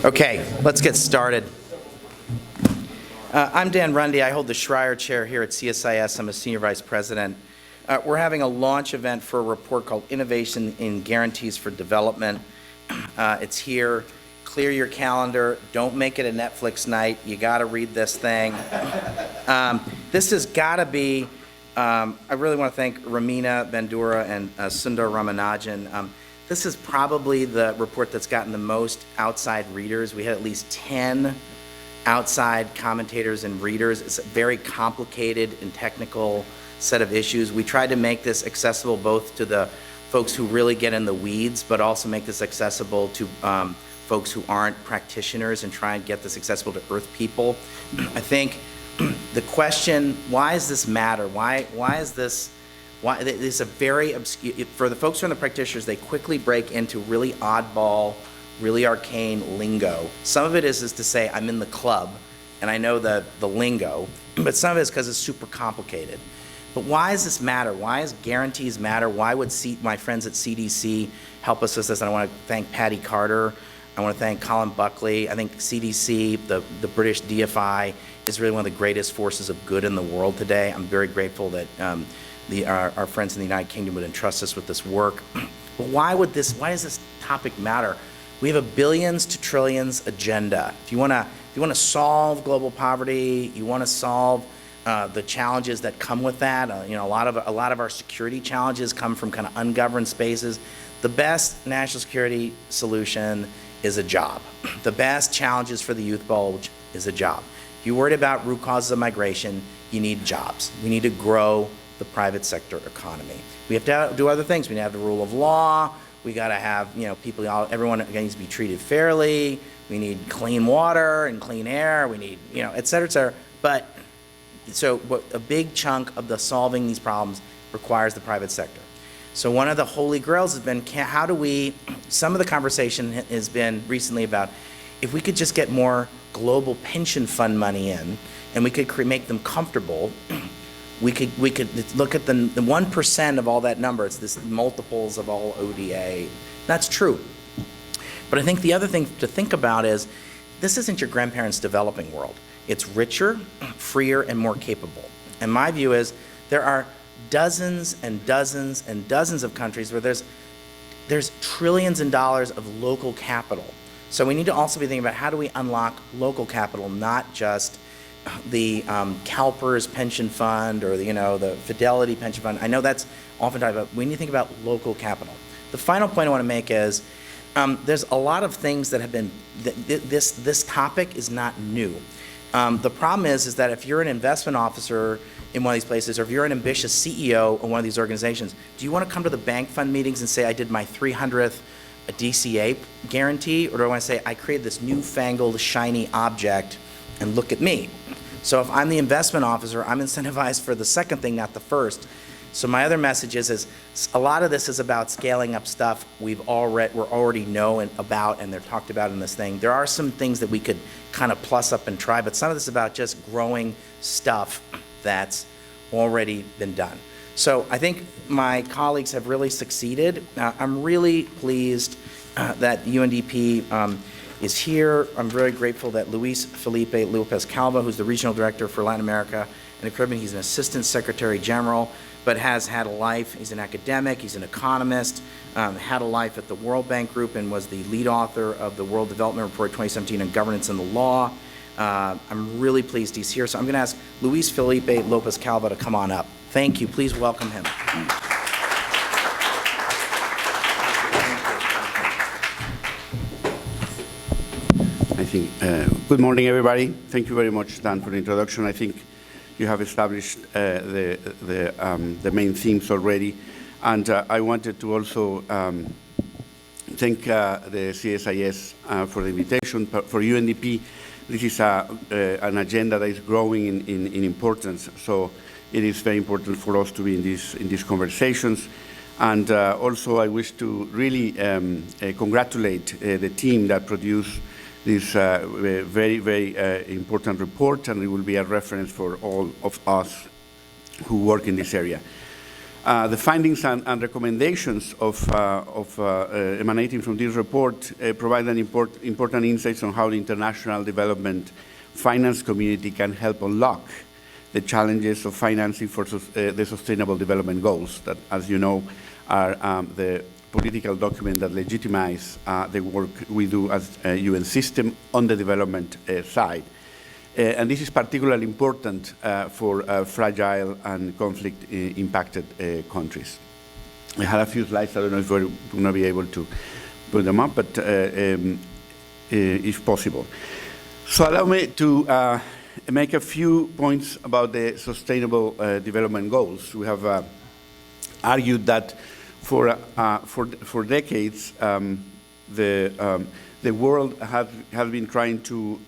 Okay, let's get started. I'm Dan Rundy. I hold the Schreier Chair here at CSIS. I'm a Senior Vice President. We're having a launch event for a report called Innovation in Guarantees for Development. It's here. Clear your calendar. Don't make it a Netflix night. You got to read this thing. This has got to be, I really want to thank Ramina Bandura and Sundar Ramanajan. This is probably the report that's gotten the most outside readers. We had at least 10 outside commentators and readers. It's a very complicated and technical set of issues. We tried to make this accessible both to the folks who really get in the weeds, but also make this accessible to folks who aren't practitioners and try and get this accessible to Earth people. I think the question, why does this matter? Why is this? Why it's a very obscure, for the folks who are the practitioners, they quickly break into really oddball, really arcane lingo. Some of it is to say, I'm in the club, and I know the lingo, but some of it is because it's super complicated. But why does this matter? Why does guarantees matter? Why would my friends at CDC help us with this? And I want to thank Patty Carter. I want to thank Colin Buckley. I think CDC, the British DFI, is really one of the greatest forces of good in the world today. I'm very grateful that our friends in the United Kingdom would entrust us with this work. But why does this topic matter? We have a billions to trillions agenda. If you want to solve global poverty, you want to solve the challenges that come with that. A lot of our security challenges come from kind of ungoverned spaces. The best national security solution is a job. The best challenges for the youth bulge is a job. If you're worried about root causes of migration, you need jobs. We need to grow the private sector economy. We have to do other things. We need to have the rule of law. We got to have, everyone needs to be treated fairly. We need clean water and clean air. We need, et cetera, et cetera. But a big chunk of solving these problems requires the private sector. So one of the holy grails has been, some of the conversation has been recently about if we could just get more global pension fund money in and we could make them comfortable, we could look at the 1% of all that number. It's this multiples of all ODA. That's true. But I think the other thing to think about is this isn't your grandparents' developing world. It's richer, freer, and more capable. And my view is there are dozens and dozens and dozens of countries where there's trillions in dollars of local capital. So we need to also be thinking about how do we unlock local capital, not just the CalPERS pension fund or the Fidelity pension fund. I know that's often talked about. We need to think about local capital. The final point I want to make is there's a lot of things that have been, this topic is not new. The problem is that if you're an investment officer in one of these places, or if you're an ambitious CEO in one of these organizations, do you want to come to the bank fund meetings and say, I did my 300th DCA guarantee, or do I want to say, I created this newfangled, shiny object, and look at me? So if I'm the investment officer, I'm incentivized for the second thing, not the first. So my other message is a lot of this is about scaling up stuff we're already know about and they're talked about in this thing. There are some things that we could kind of plus up and try, but some of this is about just growing stuff that's already been done. So I think my colleagues have really succeeded. I'm really pleased that UNDP is here. I'm very grateful that Luis Felipe Lopez Calva, who's the Regional Director for Latin America and the Caribbean, he's an Assistant Secretary General, but has had a life. He's an academic, he's an economist, had a life at the World Bank Group and was the lead author of the World Development Report 2017 on Governance and the Law. I'm really pleased he's here. So I'm going to ask Luis Felipe Lopez Calva to come on up. Thank you. Please welcome him. I think, good morning, everybody. Thank you very much, Dan, for the introduction. I think you have established the main themes already. And I wanted to also thank the CSIS for the invitation. For UNDP, this is an agenda that is growing in importance. So it is very important for us to be in these conversations. And also, I wish to really congratulate the team that produced this very, very important report, and it will be a reference for all of us who work in this area. The findings and recommendations emanating from this report provide an important insights on how the international development finance community can help unlock the challenges of financing for the Sustainable Development Goals that, as you know, are the political document that legitimize the work we do as a UN system on the development side. And this is particularly important for fragile and conflict-impacted countries. I had a few slides. I don't know if we're going to be able to put them up, but if possible. So allow me to make a few points about the Sustainable Development Goals. We have argued that for decades, the world has been trying to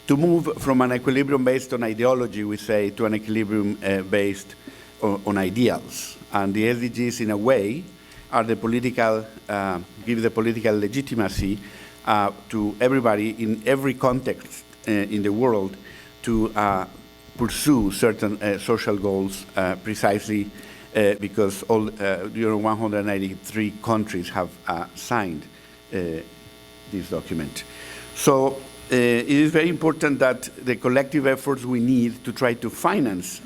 move from an equilibrium based on ideology, we say, to an equilibrium based on ideals. And the SDGs, in a way, are the political, give the political legitimacy to everybody in every context in the world to pursue certain social goals precisely because all 193 countries have signed this document. So it is very important that the collective efforts we need to try to finance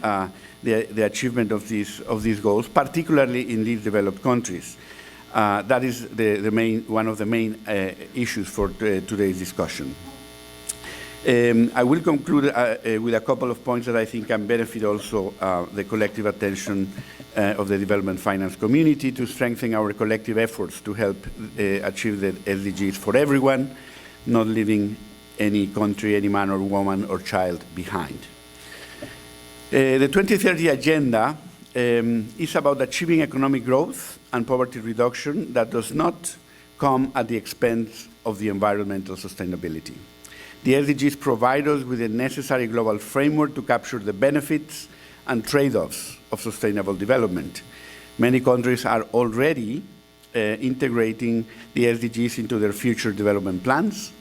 the achievement of these goals, particularly in these developed countries. That is one of the main issues for today's discussion. I will conclude with a couple of points that I think can benefit also the collective attention of the development finance community to strengthen our collective efforts to help achieve the SDGs for everyone, not leaving any country, any man or woman or child behind. The 2030 Agenda is about achieving economic growth and poverty reduction that does not come at the expense of the environmental sustainability. The SDGs provide us with a necessary global framework to capture the benefits and trade-offs of sustainable development. Many countries are already integrating the SDGs into their future development plans.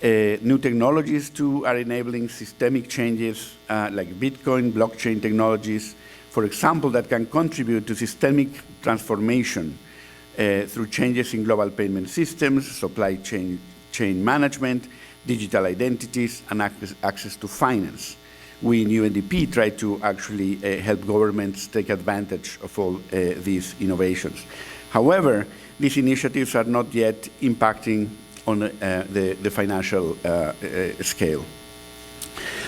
New technologies, too, are enabling systemic changes like Bitcoin, blockchain technologies, for example, that can contribute to systemic transformation through changes in global payment systems, supply chain management, digital identities, and access to finance. We in UNDP try to actually help governments take advantage of all these innovations. However, these initiatives are not yet impacting on the financial scale.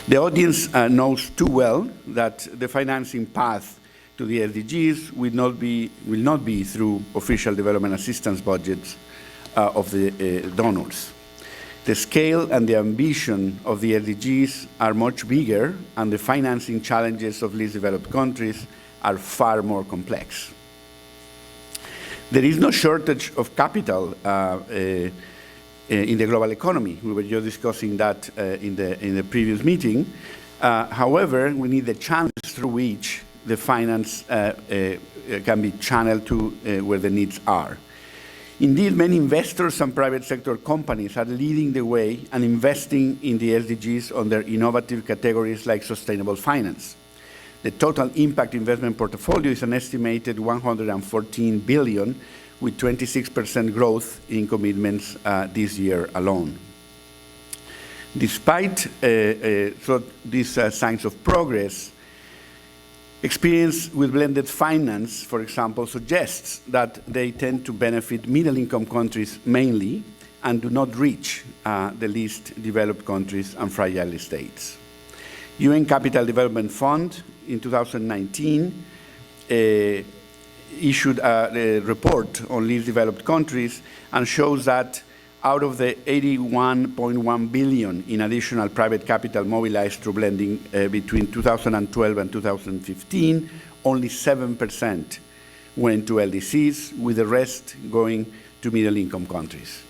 The audience knows too well that the financing path to the SDGs will not be through official development assistance budgets of the donors. The scale and the ambition of the SDGs are much bigger, and the financing challenges of least developed countries are far more complex. There is no shortage of capital in the global economy. We were just discussing that in the previous meeting. However, we need the channels through which the finance can be channeled to where the needs are. Indeed, many investors and private sector companies are leading the way and investing in the SDGs on their innovative categories like sustainable finance. The total impact investment portfolio is an estimated 114 billion, with 26% growth in commitments this year alone. Despite these signs of progress, experience with blended finance, for example, suggests that they tend to benefit middle-income countries mainly and do not reach the least developed countries and fragile states. UN Capital Development Fund in 2019 issued a report on least developed countries and shows that out of the 81.1 billion in additional private capital mobilized through blending between 2012 and 2015, only 7% went to LDCs, with the rest going to middle-income countries.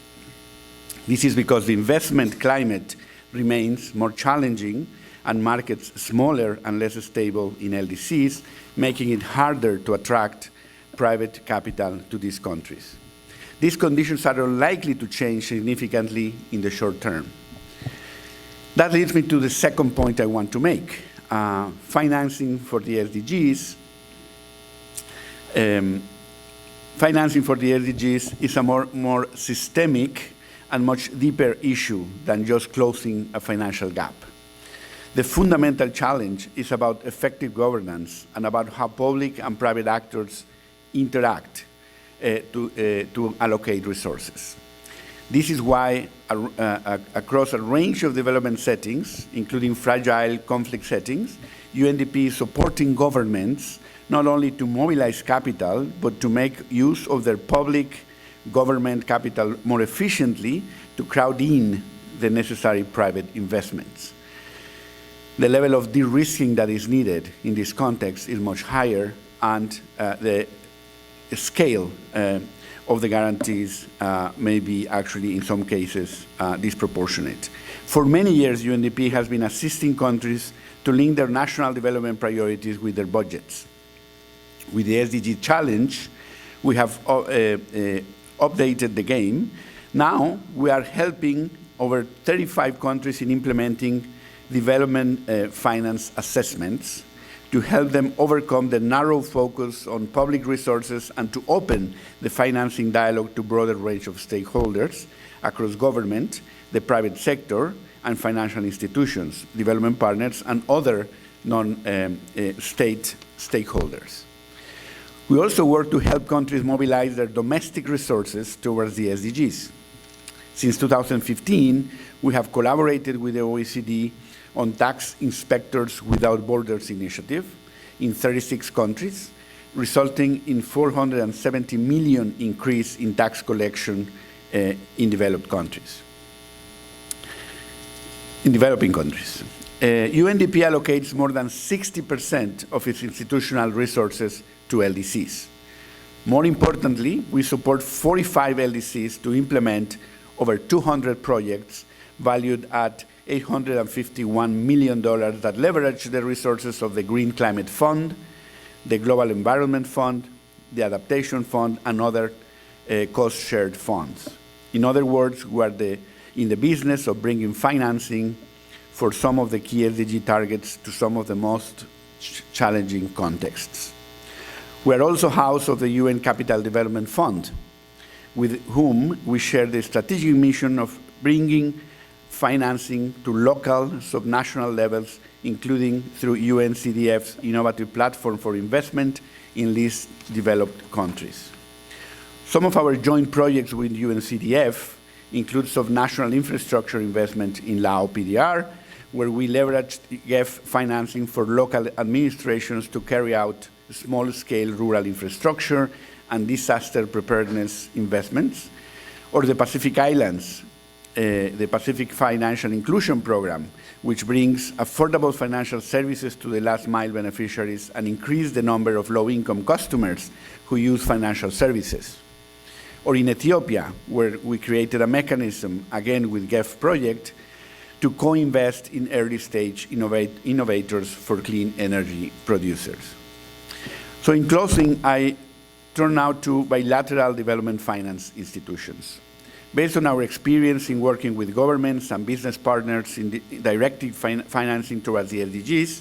This is because the investment climate remains more challenging and markets smaller and less stable in LDCs, making it harder to attract private capital to these countries. These conditions are unlikely to change significantly in the short term. That leads me to the second point I want to make. Financing for the SDGs Financing for the SDGs is a more systemic and much deeper issue than just closing a financial gap. The fundamental challenge is about effective governance and about how public and private actors interact to allocate resources. This is why across a range of development settings, including fragile conflict settings, UNDP is supporting governments not only to mobilize capital, but to make use of their public government capital more efficiently to crowd in the necessary private investments. The level of de-risking that is needed in this context is much higher, and the scale of the guarantees may be actually, in some cases, disproportionate. For many years, UNDP has been assisting countries to link their national development priorities with their budgets. With the SDG challenge, we have updated the game. Now we are helping over 35 countries in implementing development finance assessments to help them overcome the narrow focus on public resources and to open the financing dialogue to a broader range of stakeholders across government, the private sector, and financial institutions, development partners, and other non-state stakeholders. We also work to help countries mobilize their domestic resources towards the SDGs. Since 2015, we have collaborated with the OECD on Tax Inspectors Without Borders initiative in 36 countries, resulting in 470 million increase in tax collection in developing countries. UNDP allocates more than 60% of its institutional resources to LDCs. More importantly, we support 45 LDCs to implement over 200 projects valued at $851 million that leverage the resources of the Green Climate Fund, the Global Environment Fund, the Adaptation Fund, and other cost-shared funds. In other words, we are in the business of bringing financing for some of the key SDG targets to some of the most challenging contexts. We are also house of the UN Capital Development Fund, with whom we share the strategic mission of bringing financing to local, subnational levels, including through UNCDF's innovative platform for investment in least developed countries. Some of our joint projects with UNCDF include subnational infrastructure investment in Lao PDR, where we leveraged GEF financing for local administrations to carry out small-scale rural infrastructure and disaster preparedness investments, or the Pacific Islands, the Pacific Financial Inclusion Program, which brings affordable financial services to the last-mile beneficiaries and increase the number of low-income customers who use financial services. Or in Ethiopia, where we created a mechanism, again with GEF project, to co-invest in early-stage innovators for clean energy producers. So in closing, I turn now to bilateral development finance institutions. Based on our experience in working with governments and business partners in directing financing towards the SDGs,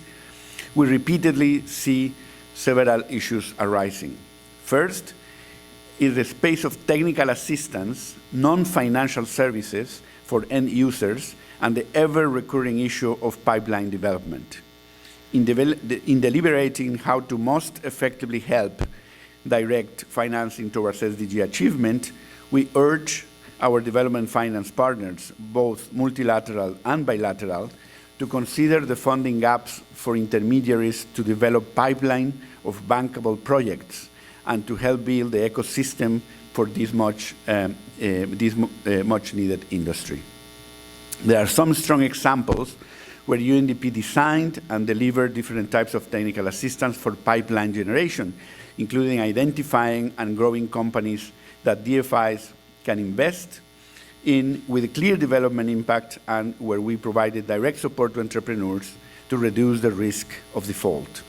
we repeatedly see several issues arising. First is the space of technical assistance, non-financial services for end users, and the ever-recurring issue of pipeline development. In deliberating how to most effectively help direct financing towards SDG achievement, we urge our development finance partners, both multilateral and bilateral, to consider the funding gaps for intermediaries to develop pipeline of bankable projects and to help build the ecosystem for this much needed industry. There are some strong examples where UNDP designed and delivered different types of technical assistance for pipeline generation, including identifying and growing companies that DFIs can invest in with a clear development impact, and where we provided direct support to entrepreneurs to reduce the risk of default.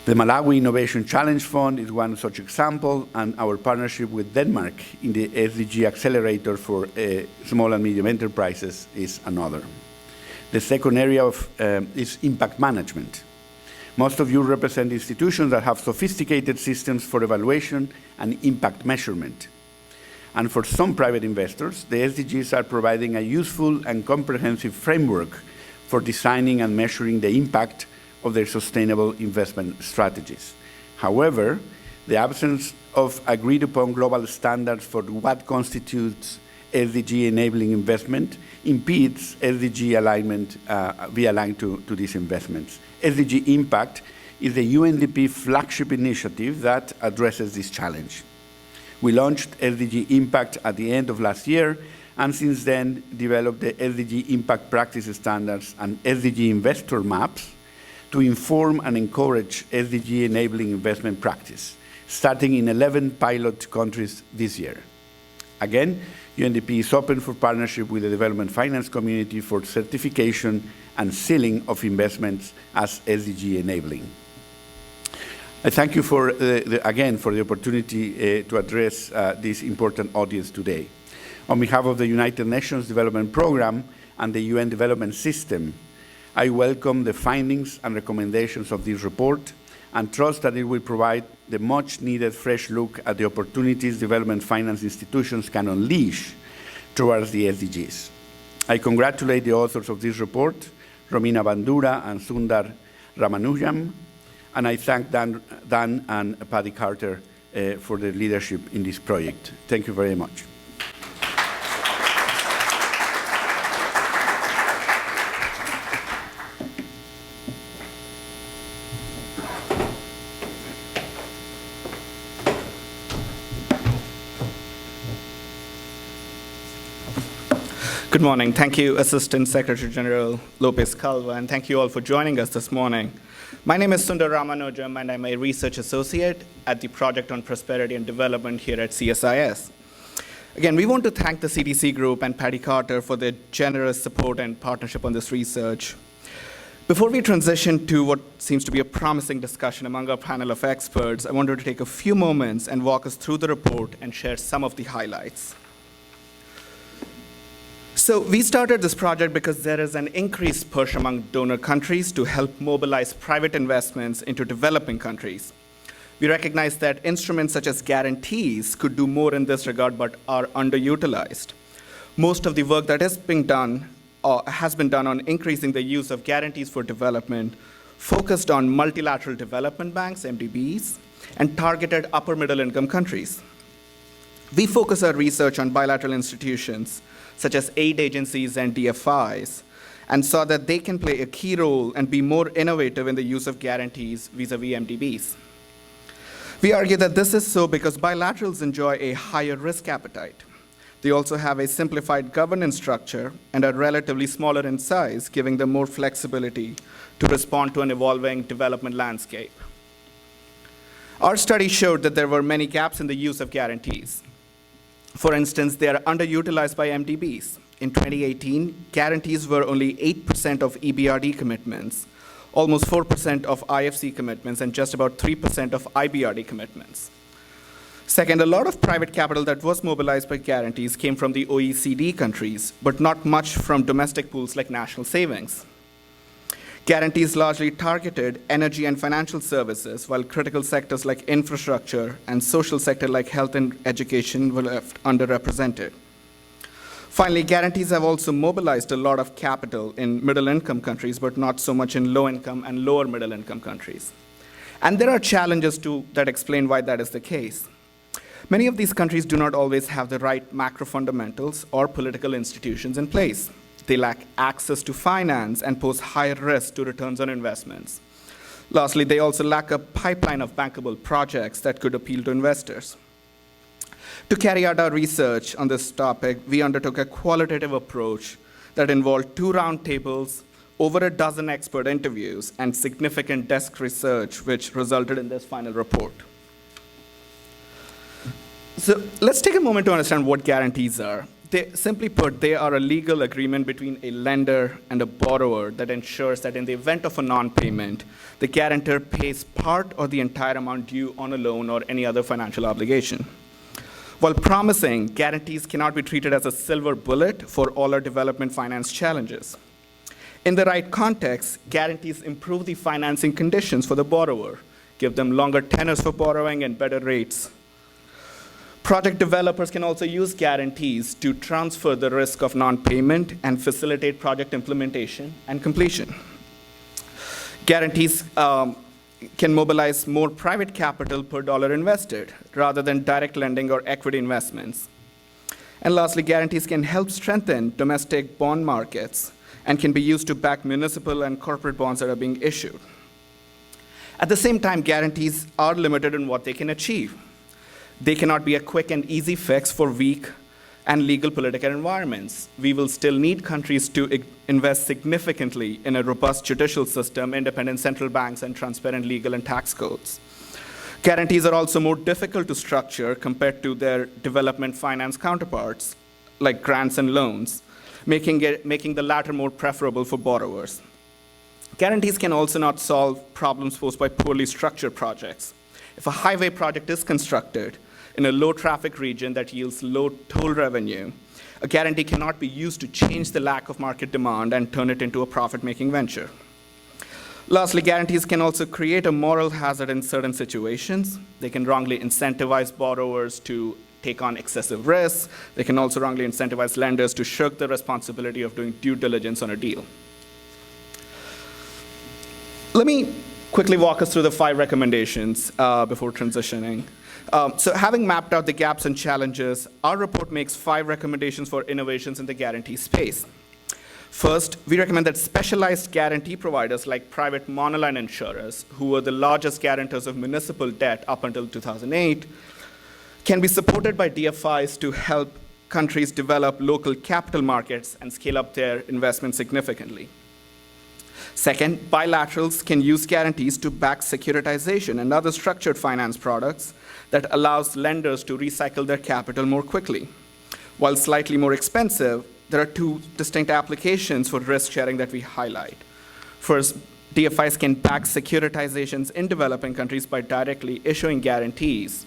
The Malawi Innovation Challenge Fund is one such example, and our partnership with Denmark in the SDG Accelerator for small and medium enterprises is another. The second area is impact management. Most of you represent institutions that have sophisticated systems for evaluation and impact measurement. And for some private investors, the SDGs are providing a useful and comprehensive framework for designing and measuring the impact of their sustainable investment strategies. However, the absence of agreed-upon global standards for what constitutes SDG-enabling investment impedes SDG alignment, be aligned to these investments. SDG Impact is the UNDP flagship initiative that addresses this challenge. We launched SDG Impact at the end of last year, and since then developed the SDG Impact Practice Standards and SDG Investor Maps to inform and encourage SDG-enabling investment practice, starting in 11 pilot countries this year. Again, UNDP is open for partnership with the development finance community for certification and sealing of investments as SDG-enabling. I thank you for, again, for the opportunity to address this important audience today. On behalf of the United Nations Development Programme and the UN Development System, I welcome the findings and recommendations of this report and trust that it will provide the much-needed fresh look at the opportunities development finance institutions can unleash towards the SDGs. I congratulate the authors of this report, Romina Bandura and Sundar Ramanujam, and I thank Dan and Paddy Carter for their leadership in this project. Thank you very much. Good morning. Thank you, Assistant Secretary General Lopez Calva, and thank you all for joining us this morning. My name is Sundar Ramanujam, and I'm a research associate at the Project on Prosperity and Development here at CSIS. Again, we want to thank the CDC Group and Paddy Carter for their generous support and partnership on this research. Before we transition to what seems to be a promising discussion among our panel of experts, I wanted to take a few moments and walk us through the report and share some of the highlights. So we started this project because there is an increased push among donor countries to help mobilize private investments into developing countries. We recognize that instruments such as guarantees could do more in this regard but are underutilized. Most of the work that is being done has been done on increasing the use of guarantees for development, focused on multilateral development banks, MDBs, and targeted upper middle income countries. We focus our research on bilateral institutions such as aid agencies and DFIs, and saw that they can play a key role and be more innovative in the use of guarantees vis-a-vis MDBs. We argue that this is so because bilaterals enjoy a higher risk appetite. They also have a simplified governance structure and are relatively smaller in size, giving them more flexibility to respond to an evolving development landscape. Our study showed that there were many gaps in the use of guarantees. For instance, they are underutilized by MDBs. In 2018, guarantees were only 8% of EBRD commitments, almost 4% of IFC commitments, and just about 3% of IBRD commitments. Second, a lot of private capital that was mobilized by guarantees came from the OECD countries, but not much from domestic pools like national savings. Guarantees largely targeted energy and financial services, while critical sectors like infrastructure and social sector like health and education were left underrepresented. Finally, guarantees have also mobilized a lot of capital in middle-income countries, but not so much in low-income and lower middle-income countries. And there are challenges that explain why that is the case. Many of these countries do not always have the right macro fundamentals or political institutions in place. They lack access to finance and pose higher risk to returns on investments. Lastly, they also lack a pipeline of bankable projects that could appeal to investors. To carry out our research on this topic, we undertook a qualitative approach that involved 2 roundtables, over a dozen expert interviews, and significant desk research, which resulted in this final report. So let's take a moment to understand what guarantees are. Simply put, they are a legal agreement between a lender and a borrower that ensures that in the event of a non-payment, the guarantor pays part or the entire amount due on a loan or any other financial obligation. While promising, guarantees cannot be treated as a silver bullet for all our development finance challenges. In the right context, guarantees improve the financing conditions for the borrower, give them longer tenors for borrowing and better rates. Project developers can also use guarantees to transfer the risk of non-payment and facilitate project implementation and completion. Guarantees can mobilize more private capital per dollar invested, rather than direct lending or equity investments. And lastly, guarantees can help strengthen domestic bond markets and can be used to back municipal and corporate bonds that are being issued. At the same time, guarantees are limited in what they can achieve. They cannot be a quick and easy fix for weak and legal political environments. We will still need countries to invest significantly in a robust judicial system, independent central banks, and transparent legal and tax codes. Guarantees are also more difficult to structure compared to their development finance counterparts, like grants and loans, making the latter more preferable for borrowers. Guarantees can also not solve problems posed by poorly structured projects. If a highway project is constructed in a low-traffic region that yields low toll revenue, a guarantee cannot be used to change the lack of market demand and turn it into a profit-making venture. Lastly, guarantees can also create a moral hazard in certain situations. They can wrongly incentivize borrowers to take on excessive risks. They can also wrongly incentivize lenders to shirk the responsibility of doing due diligence on a deal. Let me quickly walk us through the 5 recommendations before transitioning. So having mapped out the gaps and challenges, our report makes 5 recommendations for innovations in the guarantee space. First, we recommend that specialized guarantee providers like private monoline insurers, who were the largest guarantors of municipal debt up until 2008, can be supported by DFIs to help countries develop local capital markets and scale up their investment significantly. Second, bilaterals can use guarantees to back securitization and other structured finance products that allows lenders to recycle their capital more quickly. While slightly more expensive, there are 2 distinct applications for risk sharing that we highlight. First, DFIs can back securitizations in developing countries by directly issuing guarantees.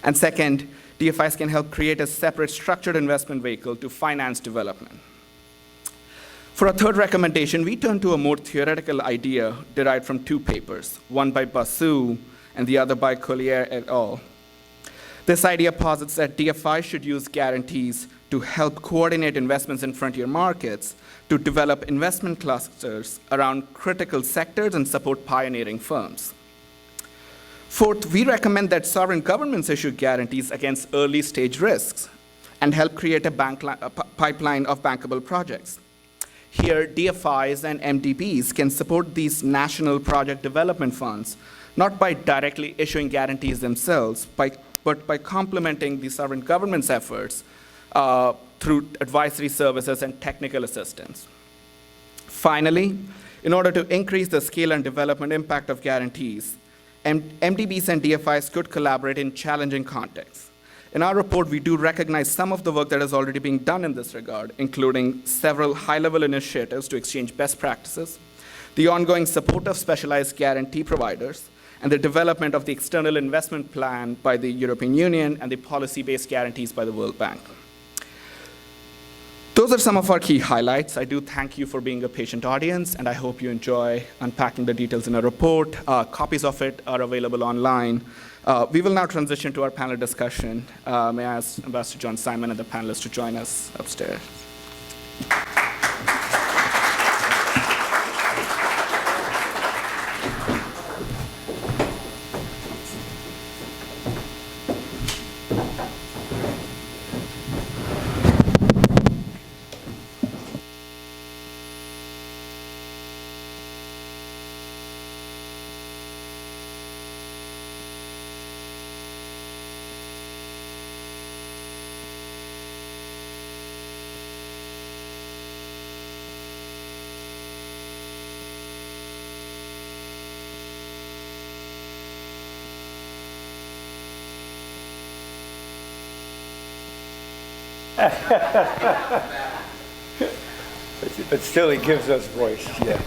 And second, DFIs can help create a separate structured investment vehicle to finance development. For a third recommendation, we turn to a more theoretical idea derived from 2 papers, one by Basu and the other by Collier et al. This idea posits that DFI should use guarantees to help coordinate investments in frontier markets, to develop investment clusters around critical sectors and support pioneering firms. Fourth, we recommend that sovereign governments issue guarantees against early stage risks and help create a pipeline of bankable projects. Here, DFIs and MDBs can support these national project development funds, not by directly issuing guarantees themselves, but by complementing the sovereign government's efforts through advisory services and technical assistance. Finally, in order to increase the scale and development impact of guarantees, MDBs and DFIs could collaborate in challenging contexts. In our report, we do recognize some of the work that is already being done in this regard, including several high-level initiatives to exchange best practices, the ongoing support of specialized guarantee providers, and the development of the external investment plan by the European Union and the policy-based guarantees by the World Bank. Those are some of our key highlights. I do thank you for being a patient audience, and I hope you enjoy unpacking the details in our report. Copies of it are available online. We will now transition to our panel discussion. May I ask Ambassador John Simon and the panelists to join us upstairs. But still, he gives us voice, yeah.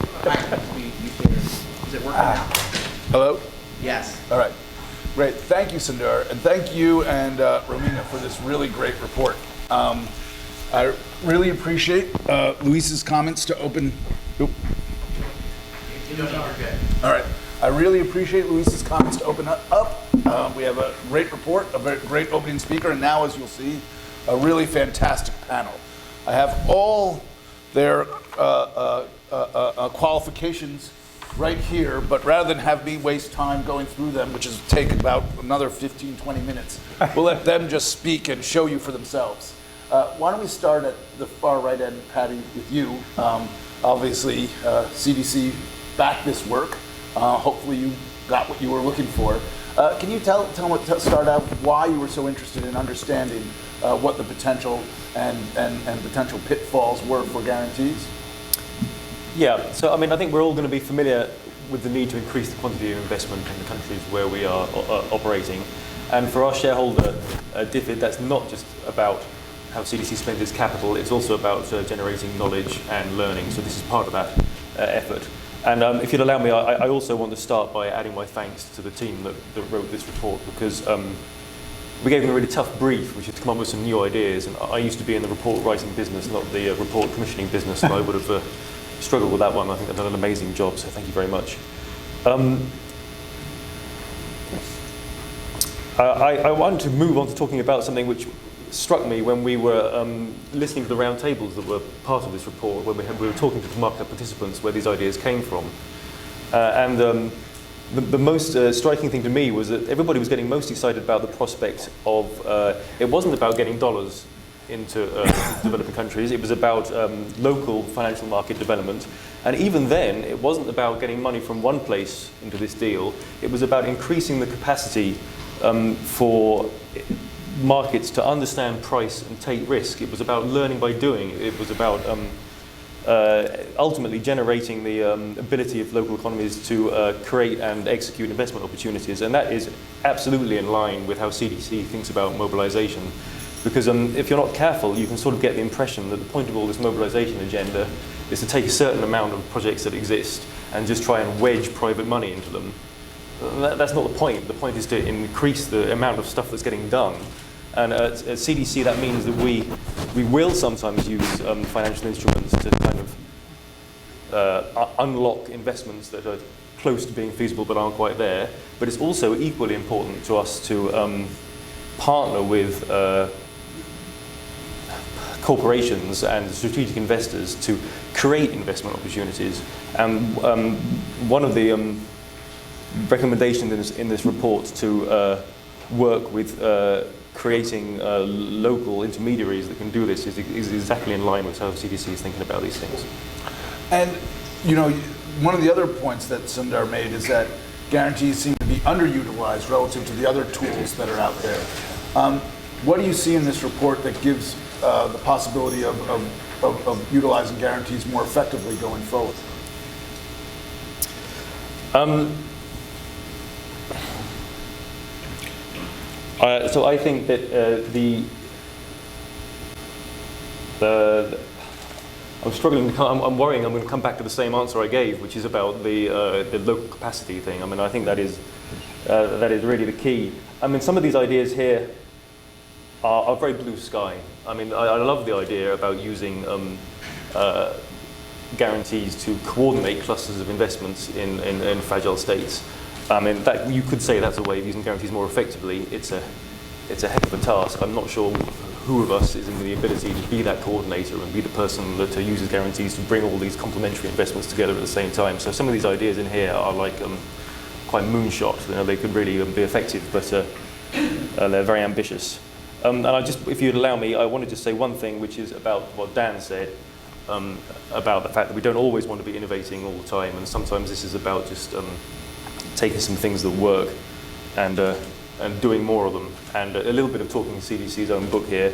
Is it working now? Hello? Yes. All right. Great. Thank you, Sundar. And thank you and Romina for this really great report. I really appreciate Luis's comments to open All right. I really appreciate Luis's comments to open up. We have a great report, a very great opening speaker, and now, as you'll see, a really fantastic panel. I have all their qualifications right here, but rather than have me waste time going through them, which is take about another 15, 20 minutes, we'll let them just speak and show you for themselves. Why don't we start at the far right end, Patty, with you. Obviously, CDC backed this work. Hopefully you got what you were looking for. Can you start out why you were so interested in understanding what the potential and potential pitfalls were for guarantees? Yeah, so I mean, I think we're all going to be familiar with the need to increase the quantity of investment in the countries where we are operating. And for our shareholder, DFID, that's not just about how CDC spends its capital, it's also about generating knowledge and learning. So this is part of that effort. And if you'd allow me, I also want to start by adding my thanks to the team that wrote this report, because we gave them a really tough brief, which is to come up with some new ideas. And I used to be in the report writing business, not the report commissioning business, and I would have struggled with that one. I think they've done an amazing job, so thank you very much. I want to move on to talking about something which struck me when we were listening to the round tables that were part of this report, when we were talking to the market participants where these ideas came from. The most striking thing to me was that everybody was getting most excited about the prospect of, it wasn't about getting dollars into developing countries, it was about local financial market development. And even then, it wasn't about getting money from one place into this deal, it was about increasing the capacity for markets to understand price and take risk. It was about learning by doing. It was about ultimately generating the ability of local economies to create and execute investment opportunities. And that is absolutely in line with how CDC thinks about mobilization. Because if you're not careful, you can sort of get the impression that the point of all this mobilization agenda is to take a certain amount of projects that exist and just try and wedge private money into them. That's not the point. The point is to increase the amount of stuff that's getting done. And at CDC, that means that we will sometimes use financial instruments to kind of unlock investments that are close to being feasible but aren't quite there. But it's also equally important to us to partner with corporations and strategic investors to create investment opportunities. And one of the recommendations in this report to work with creating local intermediaries that can do this is exactly in line with how CDC is thinking about these things. And, you know, one of the other points that Sundar made is that guarantees seem to be underutilized relative to the other tools that are out there. What do you see in this report that gives the possibility of utilizing guarantees more effectively going forward? So I think that I'm struggling. I'm worrying. I'm going to come back to the same answer I gave, which is about the local capacity thing. I mean, I think that is really the key. I mean, some of these ideas here are very blue sky. I mean, I love the idea about using guarantees to coordinate clusters of investments in fragile states. I mean, you could say that's a way of using guarantees more effectively. It's a heck of a task. I'm not sure who of us is in the ability to be that coordinator and be the person that uses guarantees to bring all these complementary investments together at the same time. So some of these ideas in here are like quite moonshot. You know, they could really be effective, but they're very ambitious. And if you'd allow me, I wanted to say one thing, which is about what Dan said about the fact that we don't always want to be innovating all the time, and sometimes this is about just taking some things that work and doing more of them. And a little bit of talking CDC's own book here.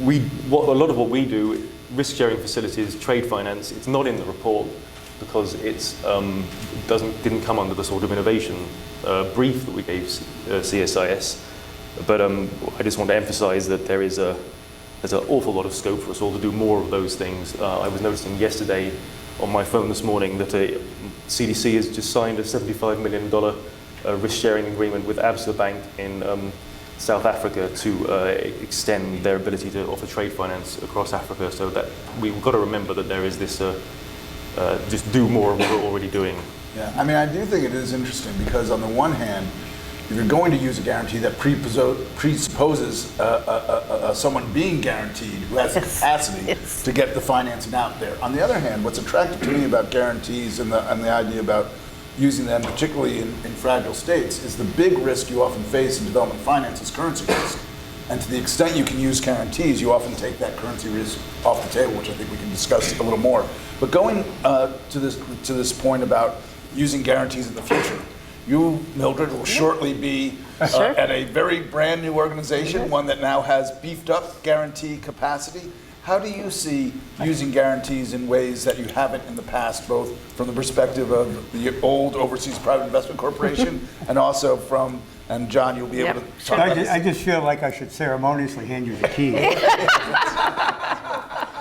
A lot of what we do, risk-sharing facilities, trade finance, it's not in the report because it's didn't come under the sort of innovation brief that we gave CSIS. But I just want to emphasize that there's an awful lot of scope for us all to do more of those things. I was noticing yesterday on my phone this morning that CDC has just signed a $75 million risk-sharing agreement with Absa Bank in South Africa to extend their ability to offer trade finance across Africa. So that we've got to remember that there is this just do more of what we're already doing. Yeah, I mean, I do think it is interesting because on the one hand, if you're going to use a guarantee that presupposes someone being guaranteed who has the capacity to get the financing out there. On the other hand, what's attractive to me about guarantees and the idea about using them, particularly in fragile states, is the big risk you often face in development finance is currency risk. And to the extent you can use guarantees, you often take that currency risk off the table, which I think we can discuss a little more. But going to this point about using guarantees in the future, you, Mildred, will shortly be at a very brand new organization, one that now has beefed up guarantee capacity. How do you see using guarantees in ways that you haven't in the past, both from the perspective of the old Overseas Private Investment Corporation and also from, and John, you'll be able to talk about this. I just feel like I should ceremoniously hand you the key.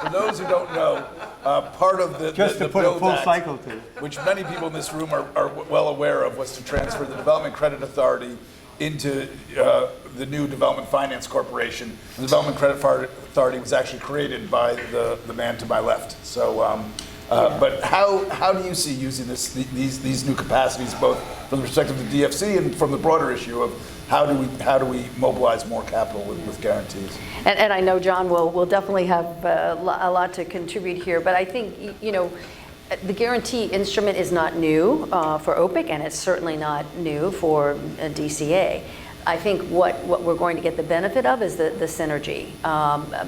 For those who don't know, part of the Just to put a Build full Act, cycle to it. which many people in this room are well aware of, was to transfer the Development Credit Authority into the new Development Finance Corporation. The Development Credit Authority was actually created by the man to my left. So, but how do you see using these new capacities, both from the perspective of the DFC and from the broader issue of how do we mobilize more capital with guarantees? And I know John will definitely have a lot to contribute here, but I think, you know, the guarantee instrument is not new for OPIC, and it's certainly not new for DCA. I think what we're going to get the benefit of is the synergy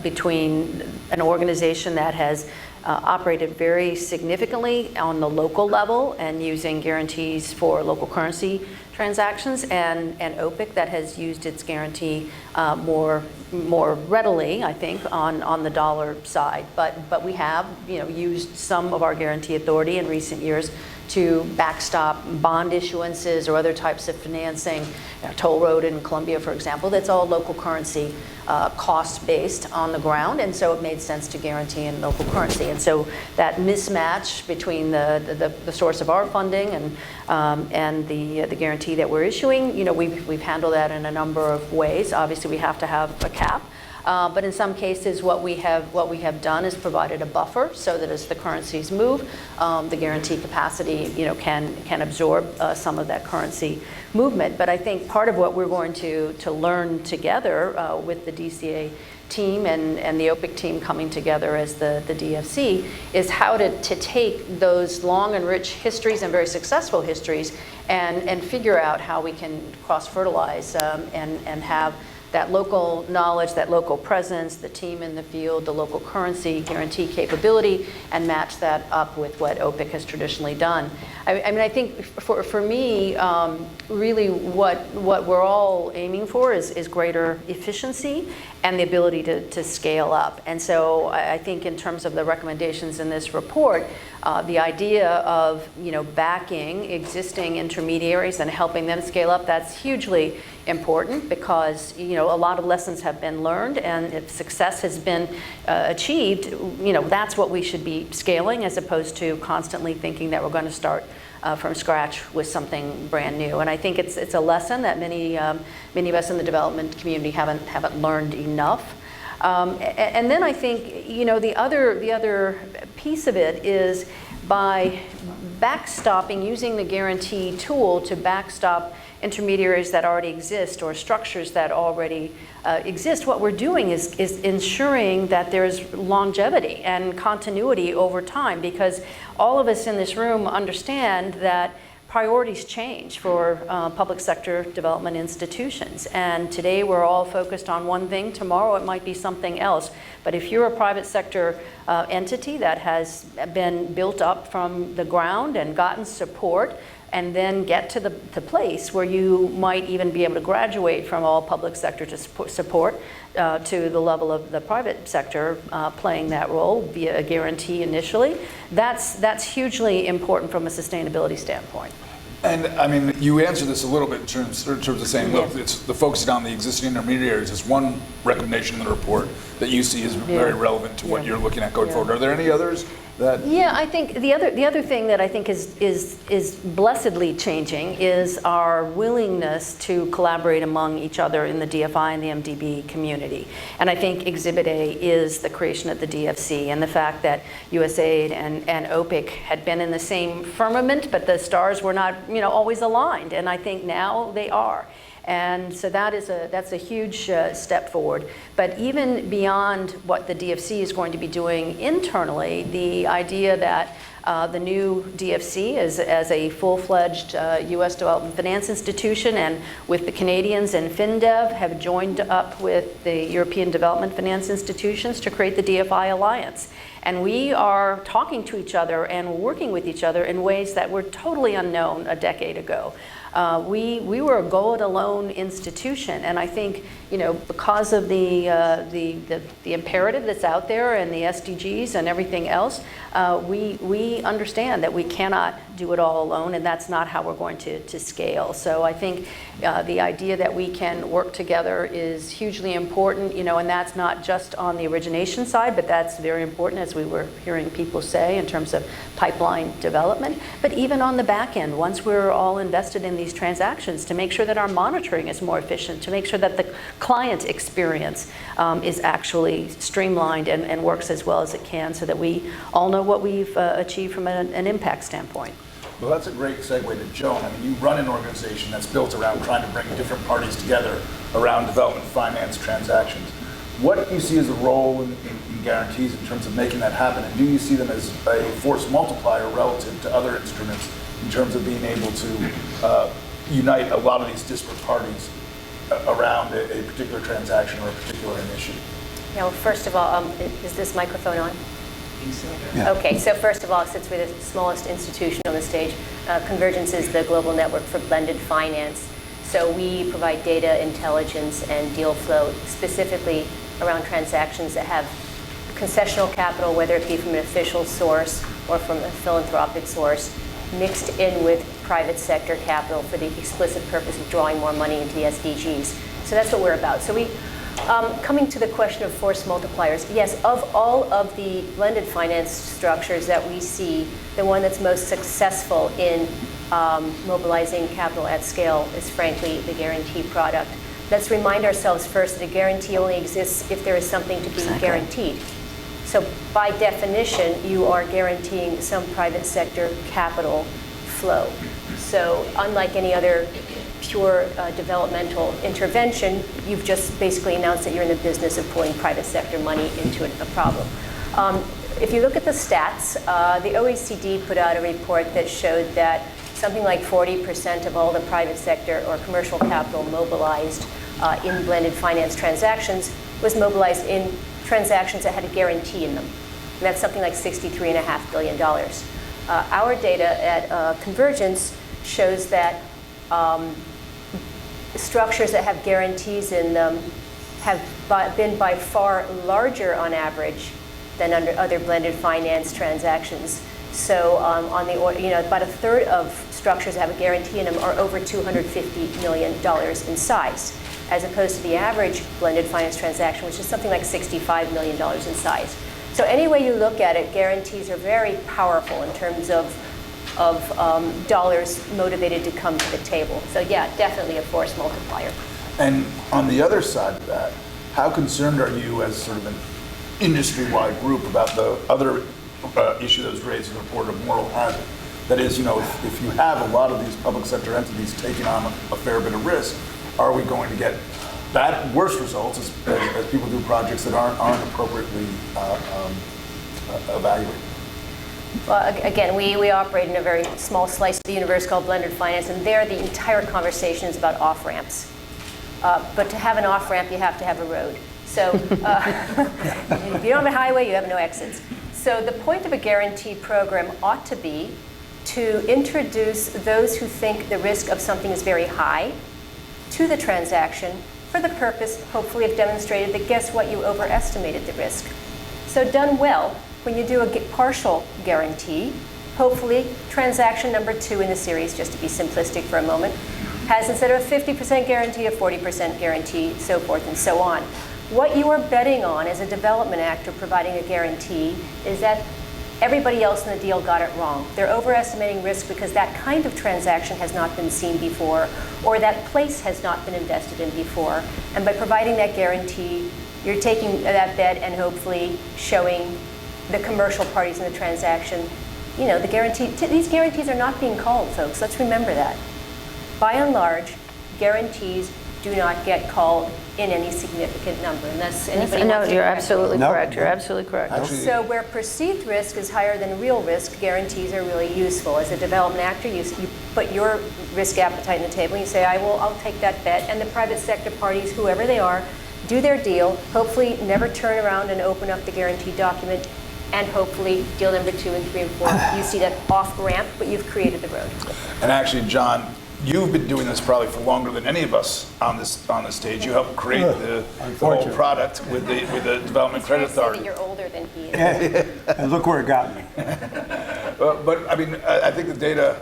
between an organization that has operated very significantly on the local level and using guarantees for local currency transactions, and OPIC that has used its guarantee more readily, I think, on the dollar side. But we have, you know, used some of our guarantee authority in recent years to backstop bond issuances or other types of financing. You know, toll road in Colombia, for example, that's all local currency cost-based on the ground, and so it made sense to guarantee in local currency. And so that mismatch between the source of our funding and the guarantee that we're issuing, you know, we've handled that in a number of ways. Obviously, we have to have a cap. But in some cases, what we have done is provided a buffer so that as the currencies move, the guarantee capacity, you know, can absorb some of that currency movement. But I think part of what we're going to learn together with the DCA team and the OPIC team coming together as the DFC is how to take those long and rich histories and very successful histories and figure out how we can cross-fertilize and have that local knowledge, that local presence, the team in the field, the local currency guarantee capability, and match that up with what OPIC has traditionally done. I mean, I think for me, really what we're all aiming for is greater efficiency and the ability to scale up. And so I think in terms of the recommendations in this report, the idea of, you know, backing existing intermediaries and helping them scale up, that's hugely important because, you know, a lot of lessons have been learned, and if success has been achieved, you know, that's what we should be scaling as opposed to constantly thinking that we're going to start from scratch with something brand new. And I think it's a lesson that many of us in the development community haven't learned enough. And then I think, you know, the other piece of it is by backstopping, using the guarantee tool to backstop intermediaries that already exist or structures that already exist, what we're doing is ensuring that there's longevity and continuity over time, because all of us in this room understand that priorities change for public sector development institutions. And today we're all focused on one thing, tomorrow it might be something else. But if you're a private sector entity that has been built up from the ground and gotten support, and then get to the place where you might even be able to graduate from all public sector to support to the level of the private sector playing that role via a guarantee initially, that's hugely important from a sustainability standpoint. And I mean, you answered this a little bit in terms of saying, look, it's the focusing on the existing intermediaries is one recommendation in the report that you see is very relevant to what you're looking at going forward. Are there any others that Yeah, I think the other thing that I think is blessedly changing is our willingness to collaborate among each other in the DFI and the MDB community. And I think Exhibit A is the creation of the DFC and the fact that USAID and OPIC had been in the same firmament, but the stars were not, always aligned. And I think now they are. And so that's a huge step forward. But even beyond what the DFC is going to be doing internally, the idea that the new DFC is as a full-fledged U.S. development finance institution, and with the Canadians and FinDev have joined up with the European development finance institutions to create the DFI Alliance. And we are talking to each other and working with each other in ways that were totally unknown a decade ago. We were a go-it-alone institution, and I think because of the imperative that's out there and the SDGs and everything else, we understand that we cannot do it all alone, and that's not how we're going to scale. So I think the idea that we can work together is hugely important, and that's not just on the origination side, but that's very important, as we were hearing people say, in terms of pipeline development, but even on the back end, once we're all invested in these transactions, to make sure that our monitoring is more efficient, to make sure that the client experience is actually streamlined and works as well as it can, so that we all know what we've achieved from an impact standpoint. Well, that's a great segue to Joan. I mean, you run an organization that's built around trying to bring different parties together around development finance transactions. What do you see as a role in guarantees in terms of making that happen? And do you see them as a force multiplier relative to other instruments in terms of being able to unite a lot of these disparate parties around a particular transaction or a particular initiative? Yeah, well, first of all, is this microphone on? Yeah. Okay, so first of all, since we're the smallest institution on the stage, Convergence is the global network for blended finance. So we provide data, intelligence, and deal flow specifically around transactions that have concessional capital, whether it be from an official source or from a philanthropic source, mixed in with private sector capital for the explicit purpose of drawing more money into the SDGs. So that's what we're about. So we, coming to the question of force multipliers, yes, of all of the blended finance structures that we see, the one that's most successful in mobilizing capital at scale is frankly the guarantee product. Let's remind ourselves first that a guarantee only exists if there is something to be guaranteed. So by definition, you are guaranteeing some private sector capital flow. So unlike any other pure developmental intervention, you've just basically announced that you're in the business of pulling private sector money into a problem. If you look at the stats, the OECD put out a report that showed that something like 40% of all the private sector or commercial capital mobilized in blended finance transactions was mobilized in transactions that had a guarantee in them. And that's something like $63.5 billion. Our data at Convergence shows that structures that have guarantees in them have been by far larger on average than under other blended finance transactions. So about a third of structures that have a guarantee in them are over $250 million in size, as opposed to the average blended finance transaction, which is something like $65 million in size. So any way you look at it, guarantees are very powerful in terms of dollars motivated to come to the table. So yeah, definitely a force multiplier. And on the other side of that, how concerned are you as sort of an industry-wide group about the other issue that was raised in the report of moral hazard? That is, if you have a lot of these public sector entities taking on a fair bit of risk, are we going to get worse results as people do projects that aren't appropriately evaluated? Well, again, we operate in a very small slice of the universe called blended finance, and there the entire conversation is about off-ramps. But to have an off-ramp, you have to have a road. So if you don't have a highway, you have no exits. So the point of a guarantee program ought to be to introduce those who think the risk of something is very high to the transaction for the purpose, hopefully, of demonstrating that, guess what, you overestimated the risk. So done well, when you do a partial guarantee, hopefully transaction number 2 in the series, just to be simplistic for a moment, has instead of a 50% guarantee, a 40% guarantee, so forth and so on. What you are betting on as a development actor providing a guarantee is that everybody else in the deal got it wrong. They're overestimating risk because that kind of transaction has not been seen before, or that place has not been invested in before. And by providing that guarantee, you're taking that bet and hopefully showing the commercial parties in the transaction, you know, the guarantee. These guarantees are not being called, folks. Let's remember that. By and large, guarantees do not get called in any significant number, unless anybody No, wants to you're correct me. absolutely No. correct. You're absolutely correct. So where perceived risk is higher than real risk, guarantees are really useful. As a development actor, you put your risk appetite on the table, and you say, I'll take that bet, and the private sector parties, whoever they are, do their deal, hopefully never turn around and open up the guarantee document, and hopefully deal number 2 and 3 and 4, you see that off ramp, but you've created the road. And actually, John, you've been doing this probably for longer than any of us on this stage. You helped create the whole Unfortunate. product with the Development Credit It's fair to Authority. say that you're older than he is. And look where it got me. But I mean, I think the data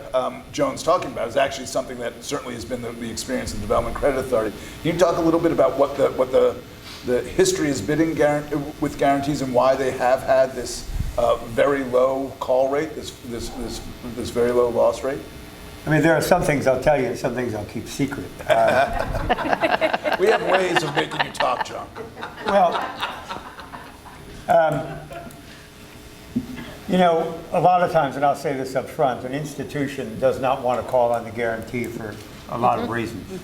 Joan's talking about is actually something that certainly has been the experience of the Development Credit Authority. Can you talk a little bit about what the history has been with guarantees and why they have had this very low call rate, this very low loss rate? I mean, there are some things I'll tell you and some things I'll keep secret. We have ways of making you talk, John. Well, you know, a lot of times, and I'll say this up front, an institution does not want to call on the guarantee for a lot of reasons.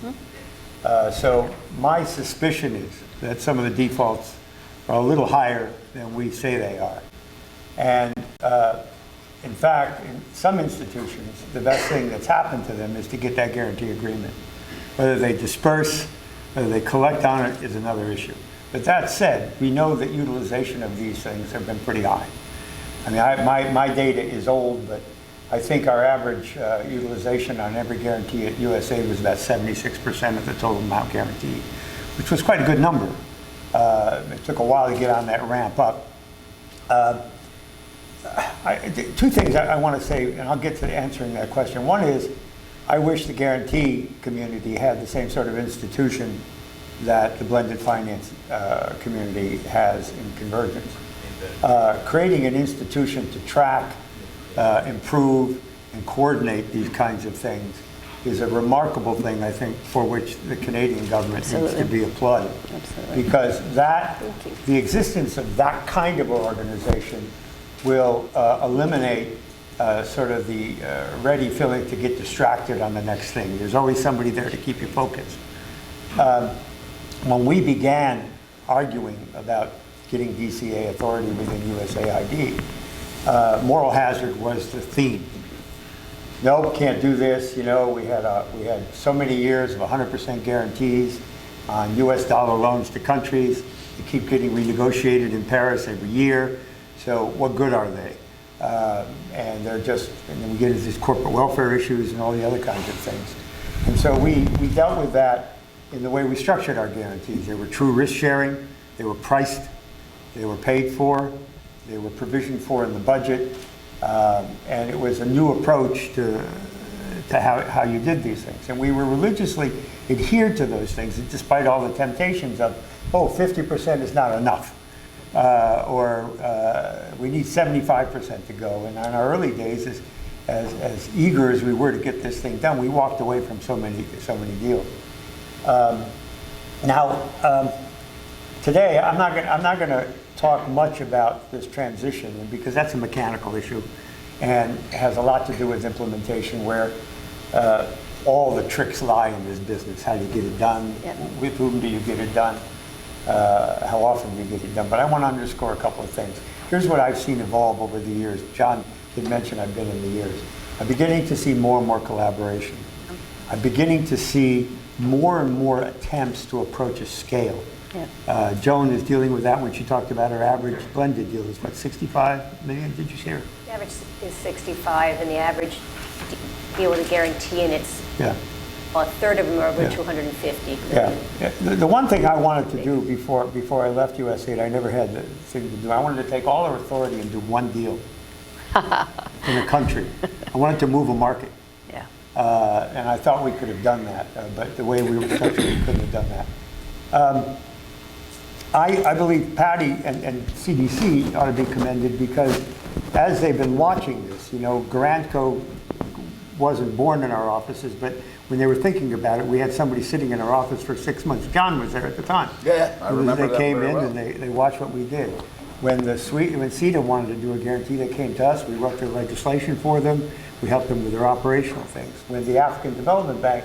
So my suspicion is that some of the defaults are a little higher than we say they are. And in fact, in some institutions, the best thing that's happened to them is to get that guarantee agreement. Whether they disperse, whether they collect on it is another issue. But that said, we know that utilization of these things have been pretty high. I mean, my data is old, but I think our average utilization on every guarantee at USA was about 76% of the total amount guaranteed, which was quite a good number. It took a while to get on that ramp up. Two things I want to say, and I'll get to answering that question. One is, I wish the guarantee community had the same sort of institution that the blended finance community has in Convergence. Creating an institution to track, improve, and coordinate these kinds of things is a remarkable thing, I think, for which the Canadian government needs to be applauded. Absolutely. Because the existence of that kind of organization will eliminate sort of the ready feeling to get distracted on the next thing. There's always somebody there to keep you focused. When we began arguing about getting DCA authority within USAID, moral hazard was the theme. Nope, can't do this. You know, we had so many years of 100% guarantees on US dollar loans to countries. They keep getting renegotiated in Paris every year. So what good are they? And they're just, and then we get into these corporate welfare issues and all the other kinds of things. And so we dealt with that in the way we structured our guarantees. They were true risk sharing, they were priced, they were paid for, they were provisioned for in the budget, and it was a new approach to how you did these things. And we were religiously adhered to those things, despite all the temptations of, 50% is not enough. Or we need 75% to go. And in our early days, as eager as we were to get this thing done, we walked away from so many deals. Today I'm not going to talk much about this transition because that's a mechanical issue and has a lot to do with implementation, where all the tricks lie in this business. How do you get it done? Yep. With whom do you get it done? How often do you get it done? But I want to underscore a couple of things. Here's what I've seen evolve over the years. John did mention I've been in the years. I'm beginning to see more and more collaboration. I'm beginning to see more and more attempts to approach a scale. Yeah. Joan is dealing with that when she talked about her average blended deal is what, 65 million, did you share? The average is 65, and the average deal with a guarantee, and it's Yeah. well, a third of them are over Yeah. 250. Yeah. The one thing I wanted to do before I left USAID, I never had the thing to do. I wanted to take all our authority and do one deal in a country. I wanted to move a market. Yeah. And I thought we could have done that, but the way we were structured, we couldn't have done that. I believe Patty and CDC ought to be commended because as they've been watching this, Garantco wasn't born in our offices, but when they were thinking about it, we had somebody sitting in our office for 6 months. John was there at the time. Yeah, I remember They that came very in well. and they watched what we did. When CETA wanted to do a guarantee, they came to us. We wrote their legislation for them. We helped them with their operational things. When the African Development Bank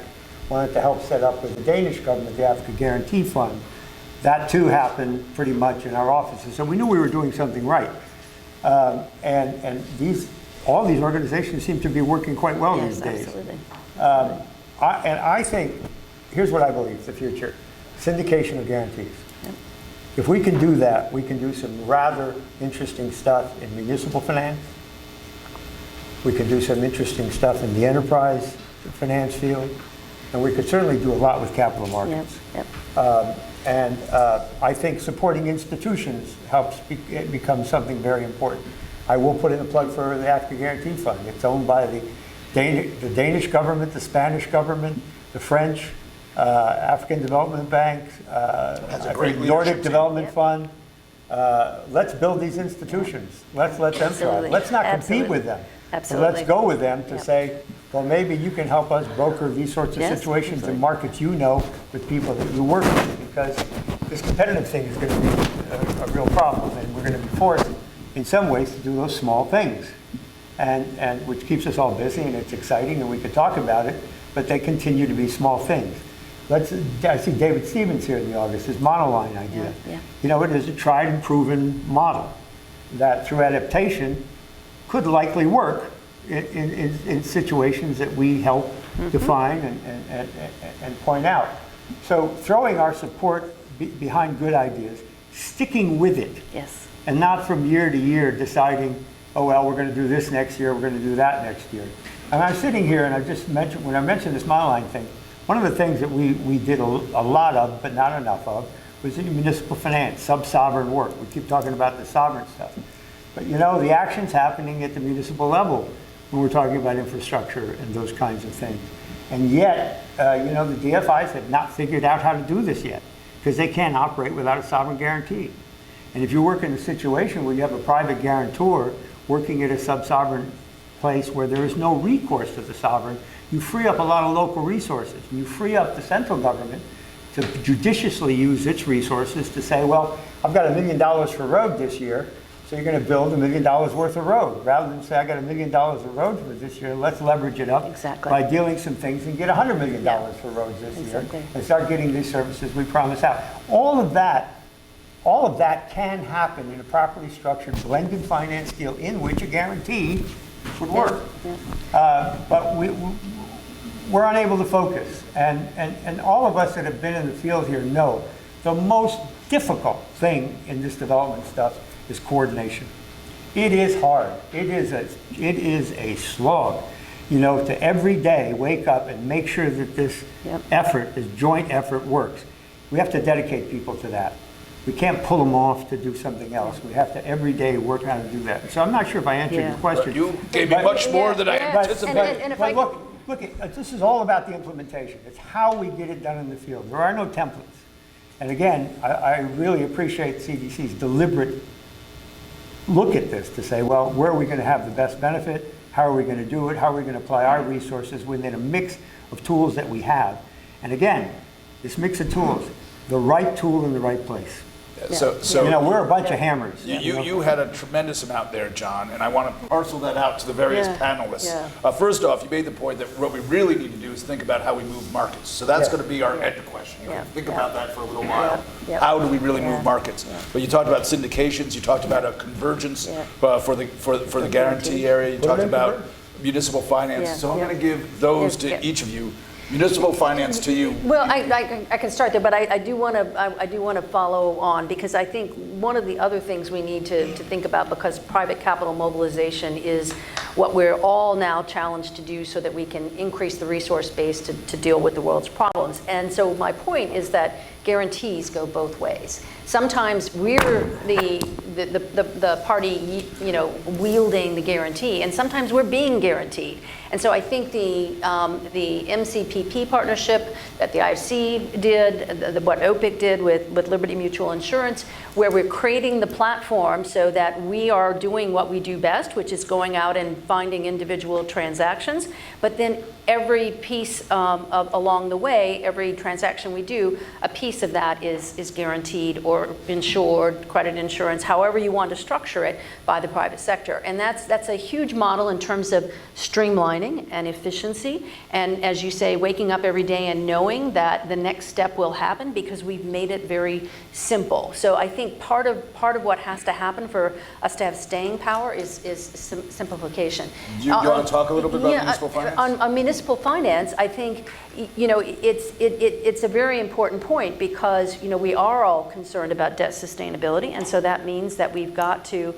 wanted to help set up with the Danish government the Africa Guarantee Fund, that too happened pretty much in our offices. So we knew we were doing something right. And all these organizations seem to be working quite well Yes, these days. absolutely. I think, here's what I believe, the future, syndication of guarantees. Yep. If we can do that, we can do some rather interesting stuff in municipal finance. We can do some interesting stuff in the enterprise finance field. And we could certainly do a lot with capital markets. Yep. And I think supporting institutions helps become something very important. I will put in a plug for the Africa Guarantee Fund. It's owned by the Danish government, the Spanish government, the French, African Development Bank, Has a great Nordic leadership team. Development Fund. Let's build these institutions. Let's let them Absolutely. thrive. Let's not compete Absolutely. with them. But Absolutely. let's go with them to Yep. say, well, maybe you can help us broker these sorts of Yes, situations in absolutely. markets with people that you work with, because this competitive thing is going to be a real problem, and we're going to be forced, in some ways, to do those small things, and which keeps us all busy, and it's exciting, and we could talk about it, but they continue to be small things. I see David Stevens here in the August, his monoline idea. Yeah. It is a tried and proven model that through adaptation could likely work in situations that we help define and point out. So throwing our support behind good ideas, sticking with it, Yes. and not from year to year deciding, oh, well, we're going to do this next year, we're going to do that next year. And I'm sitting here and I just mentioned, when I mentioned this monoline thing, one of the things that we did a lot of, but not enough of, was in municipal finance, sub-sovereign work. We keep talking about the sovereign stuff. But the action's happening at the municipal level when we're talking about infrastructure and those kinds of things. And yet, the DFIs have not figured out how to do this yet, because they can't operate without a sovereign guarantee. And if you work in a situation where you have a private guarantor working at a sub-sovereign place where there is no recourse to the sovereign, you free up a lot of local resources. You free up the central government to judiciously use its resources to say, well, I've got $1 million for road this year, so you're going to build $1 million worth of road. Rather than say, I got $1 million of road for this year, let's leverage it up Exactly. by dealing some things and get $100 million for roads this Exactly. year and start getting these services we promise out. All of that can happen in a properly structured blended finance deal in which a guarantee would work. But we're unable to focus. And all of us that have been in the field here know the most difficult thing in this development stuff is coordination. It is hard. It is a slog, to every day wake up and make sure that this effort, this joint effort works. We have to dedicate people to that. We can't pull them off to do something else. We have to every day work how to do that. So I'm not sure if I answered your question. You gave me much more than I Yeah. anticipated. And if I But look, this is all about the implementation. It's how we get it done in the field. There are no templates. And again, I really appreciate CDC's deliberate look at this to say, well, where are we going to have the best benefit? How are we going to do it? How are we going to apply our resources within a mix of tools that we have? And again, this mix of tools, the right tool in the right place. So We're a bunch of hammers. you had a tremendous amount there, John, and I want to parcel that out to the various Yeah. panelists. Yeah. First off, you made the point that what we really need to do is think about how we move markets. So that's Yes. going to be our end question. Yeah. Think about that for a little while. Yeah. How do we really Yeah. move markets? But you talked about syndications. You talked about a convergence for the guarantee area. You talked about municipal finance. Yeah. So I'm Yeah. going to give those Yeah. to each of you. Municipal finance to you. Well, I can start there, but I do want to follow on, because I think one of the other things we need to think about, because private capital mobilization is what we're all now challenged to do so that we can increase the resource base to deal with the world's problems. And so my point is that guarantees go both ways. Sometimes we're the party, wielding the guarantee, and sometimes we're being guaranteed. And so I think the MCPP partnership that the IFC did, what OPIC did with Liberty Mutual Insurance, where we're creating the platform so that we are doing what we do best, which is going out and finding individual transactions, but then every piece along the way, every transaction we do, a piece of that is guaranteed or insured, credit insurance, however you want to structure it, by the private sector. And that's a huge model in terms of streamlining and efficiency. And as you say, waking up every day and knowing that the next step will happen because we've made it very simple. So I think part of what has to happen for us to have staying power is simplification. Do you want to talk a little bit about municipal finance? On municipal finance, I think it's a very important point because we are all concerned about debt sustainability, and so that means that we've got to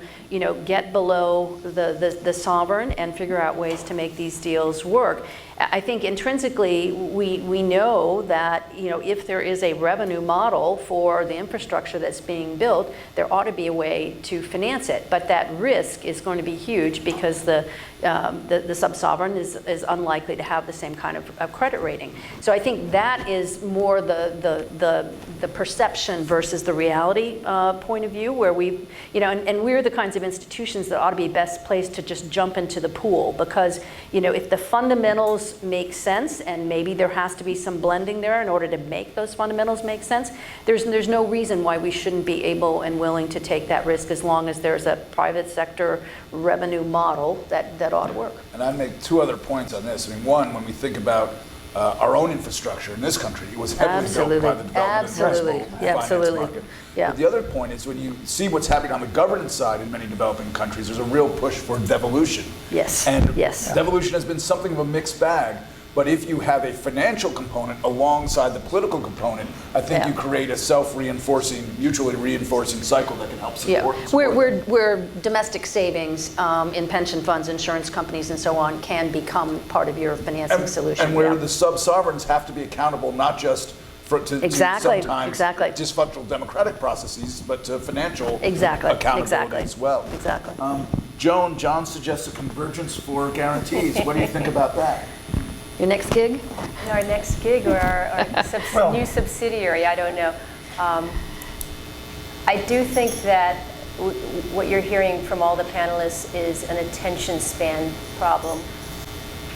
get below the sovereign and figure out ways to make these deals work. I think intrinsically we know that if there is a revenue model for the infrastructure that's being built, there ought to be a way to finance it. But that risk is going to be huge because the sub-sovereign is unlikely to have the same kind of credit rating. So I think that is more the perception versus the reality point of view, where and we're the kinds of institutions that ought to be best placed to just jump into the pool, because if the fundamentals make sense, and maybe there has to be some blending there in order to make those fundamentals make sense, there's no reason why we shouldn't be able and willing to take that risk as long as there's a private sector revenue model that ought to work. And I'd make two other points on this. I mean, one, when we think about our own infrastructure in this country, it was heavily built by the development and municipal finance market. Yeah. But the other point is when you see what's happening on the governance side in many developing countries, there's a real push for devolution. Yes. And yes. devolution has been something of a mixed bag. But if you have a financial component alongside the political component, I think you create a self-reinforcing, mutually reinforcing cycle that can help support. Yeah. Where domestic savings in pension funds, insurance companies, and so on can become part of your financing solution. And where the sub-sovereigns have to be accountable, not just to sometimes dysfunctional democratic processes, but to financial accountability as well. Exactly. John suggests a convergence for guarantees. What do you think about that? Your next gig? Our next gig, or our new subsidiary, I don't know. I do think that what you're hearing from all the panelists is an attention span problem.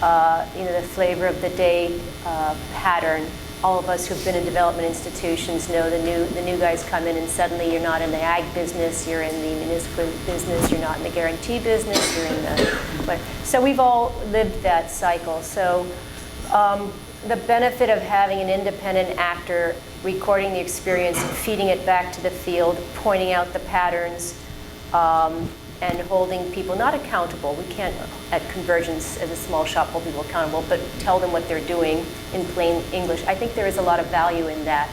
The flavor of the day pattern. All of us who've been in development institutions know the new guys come in and suddenly you're not in the ag business, you're in the municipal business, you're not in the guarantee business, you're in the... So we've all lived that cycle. So the benefit of having an independent actor recording the experience, feeding it back to the field, pointing out the patterns, and holding people not accountable. We can't, at Convergence, as a small shop, hold people accountable, but tell them what they're doing in plain English. I think there is a lot of value in that.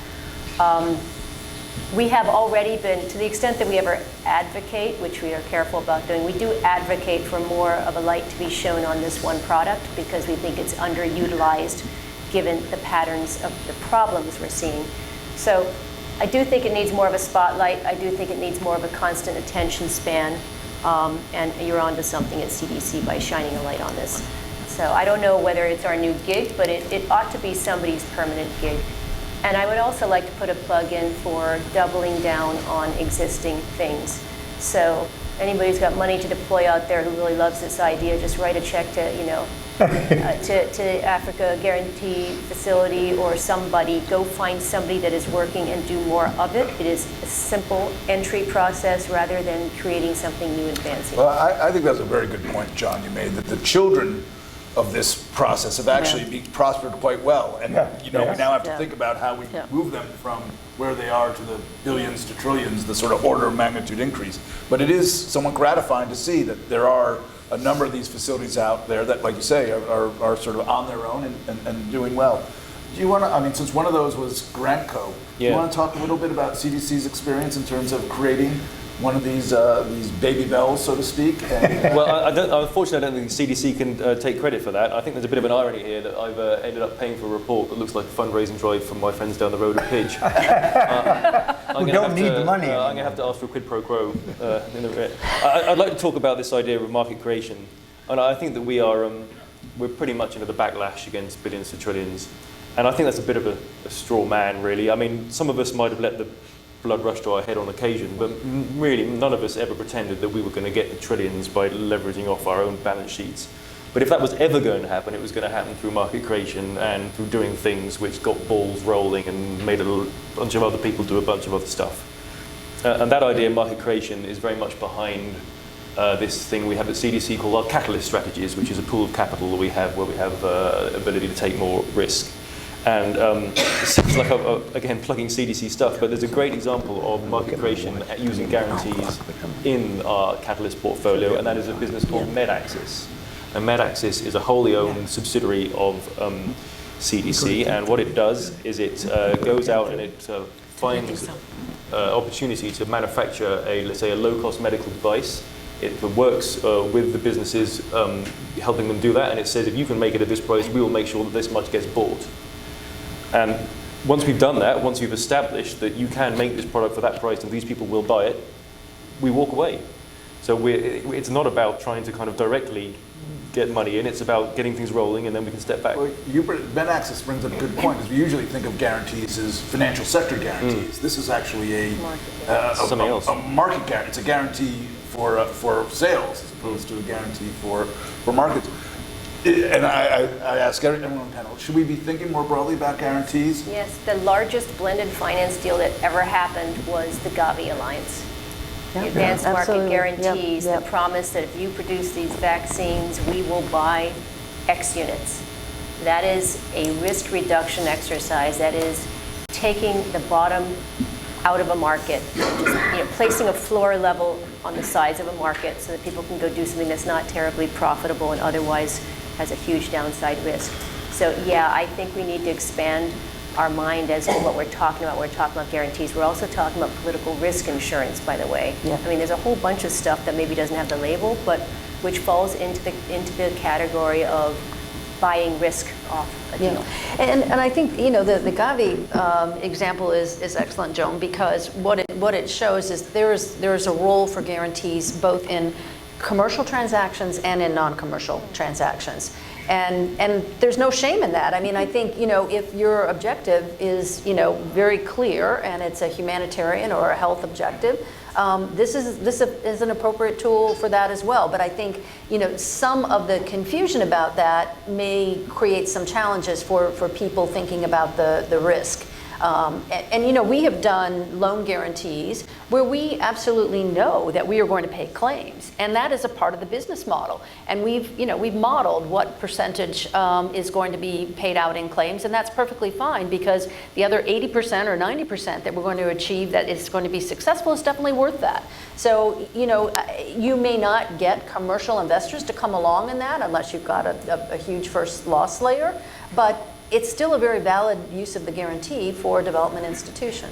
We have already been, to the extent that we ever advocate, which we are careful about doing, we do advocate for more of a light to be shown on this one product because we think it's underutilized given the patterns of the problems we're seeing. So I do think it needs more of a spotlight. I do think it needs more of a constant attention span. And you're onto something at CDC by shining a light on this. So I don't know whether it's our new gig, but it ought to be somebody's permanent gig. And I would also like to put a plug in for doubling down on existing things. So anybody who's got money to deploy out there who really loves this idea, just write a check to, to Africa Guarantee Facility or somebody. Go find somebody that is working and do more of it. It is a simple entry process rather than creating something new and fancy. Well, I think that's a very good point, John, you made, that the children of this process have actually prospered quite well. And we now have to think about how we move them from where they are to the billions to trillions, the sort of order of magnitude increase. But it is somewhat gratifying to see that there are a number of these facilities out there that, like you say, are sort of on their own and doing well. Do you want to, I mean, since one of those was Grantco, do you Yeah. want to talk a little bit about CDC's experience in terms of creating one of these baby bells, so to speak? And, Well, unfortunately, I don't think the CDC can take credit for that. I think there's a bit of an irony here that I've ended up paying for a report that looks like a fundraising drive from my friends down the road at Pidge. We don't need the money I'm going to have to ask for a quid pro quo. I'd like to talk about this idea of market creation. And I think that we're pretty much into the backlash against billions to trillions. And I think that's a bit of a straw man, really. I mean, some of us might have let the blood rush to our head on occasion, but really none of us ever pretended that we were going to get the trillions by leveraging off our own balance sheets. But if that was ever going to happen, it was going to happen through market creation and through doing things which got balls rolling and made a bunch of other people do a bunch of other stuff. And that idea, market creation, is very much behind this thing we have at CDC called our catalyst strategies, which is a pool of capital that we have where we have ability to take more risk. And it sounds like I'm, again, plugging CDC stuff, but there's a great example of market creation using guarantees in our Catalyst portfolio, and that is a business called MedAxis. And MedAxis is a wholly owned subsidiary of CDC, and what it does is it goes out and it finds opportunity to manufacture let's say, a low-cost medical device. It works with the businesses, helping them do that, and it says, if you can make it at this price, we will make sure that this much gets bought. And once we've done that, once we've established that you can make this product for that price and these people will buy it, we walk away. So it's not about trying to kind of directly get money in, it's about getting things rolling and then we can step back. well, MedAxis brings up a good point, because we usually think of guarantees as financial sector guarantees. This is actually Something else. a market guarantee. It's a guarantee for sales as opposed to a guarantee for markets. And I ask everyone on the panel, should we be thinking more broadly about guarantees? Yes, the largest blended finance deal that ever happened was the Gavi Alliance. The advanced market absolutely. guarantees, Yep. the promise that if you produce these vaccines, we will buy X units. That is a risk reduction exercise. That is taking the bottom out of a market, just placing a floor level on the size of a market so that people can go do something that's not terribly profitable and otherwise has a huge downside risk. So yeah, I think we need to expand our mind as to what we're talking about. We're talking about guarantees. We're also talking about political risk insurance, by the way. Yeah. I mean, there's a whole bunch of stuff that maybe doesn't have the label, but which falls into the category of buying risk off a deal. Yeah. And I think, the Gavi example is excellent, Joan, because what it shows is there's a role for guarantees both in commercial transactions and in non-commercial transactions. And there's no shame in that. I mean, I think, if your objective is, very clear and it's a humanitarian or a health objective, this is an appropriate tool for that as well. But I think, some of the confusion about that may create some challenges for people thinking about the risk. And we have done loan guarantees where we absolutely know that we are going to pay claims, and that is a part of the business model. And we've modeled what percentage is going to be paid out in claims, and that's perfectly fine, because the other 80% or 90% that we're going to achieve that is going to be successful is definitely worth that. So you may not get commercial investors to come along in that unless you've got a huge first loss layer, but it's still a very valid use of the guarantee for a development institution.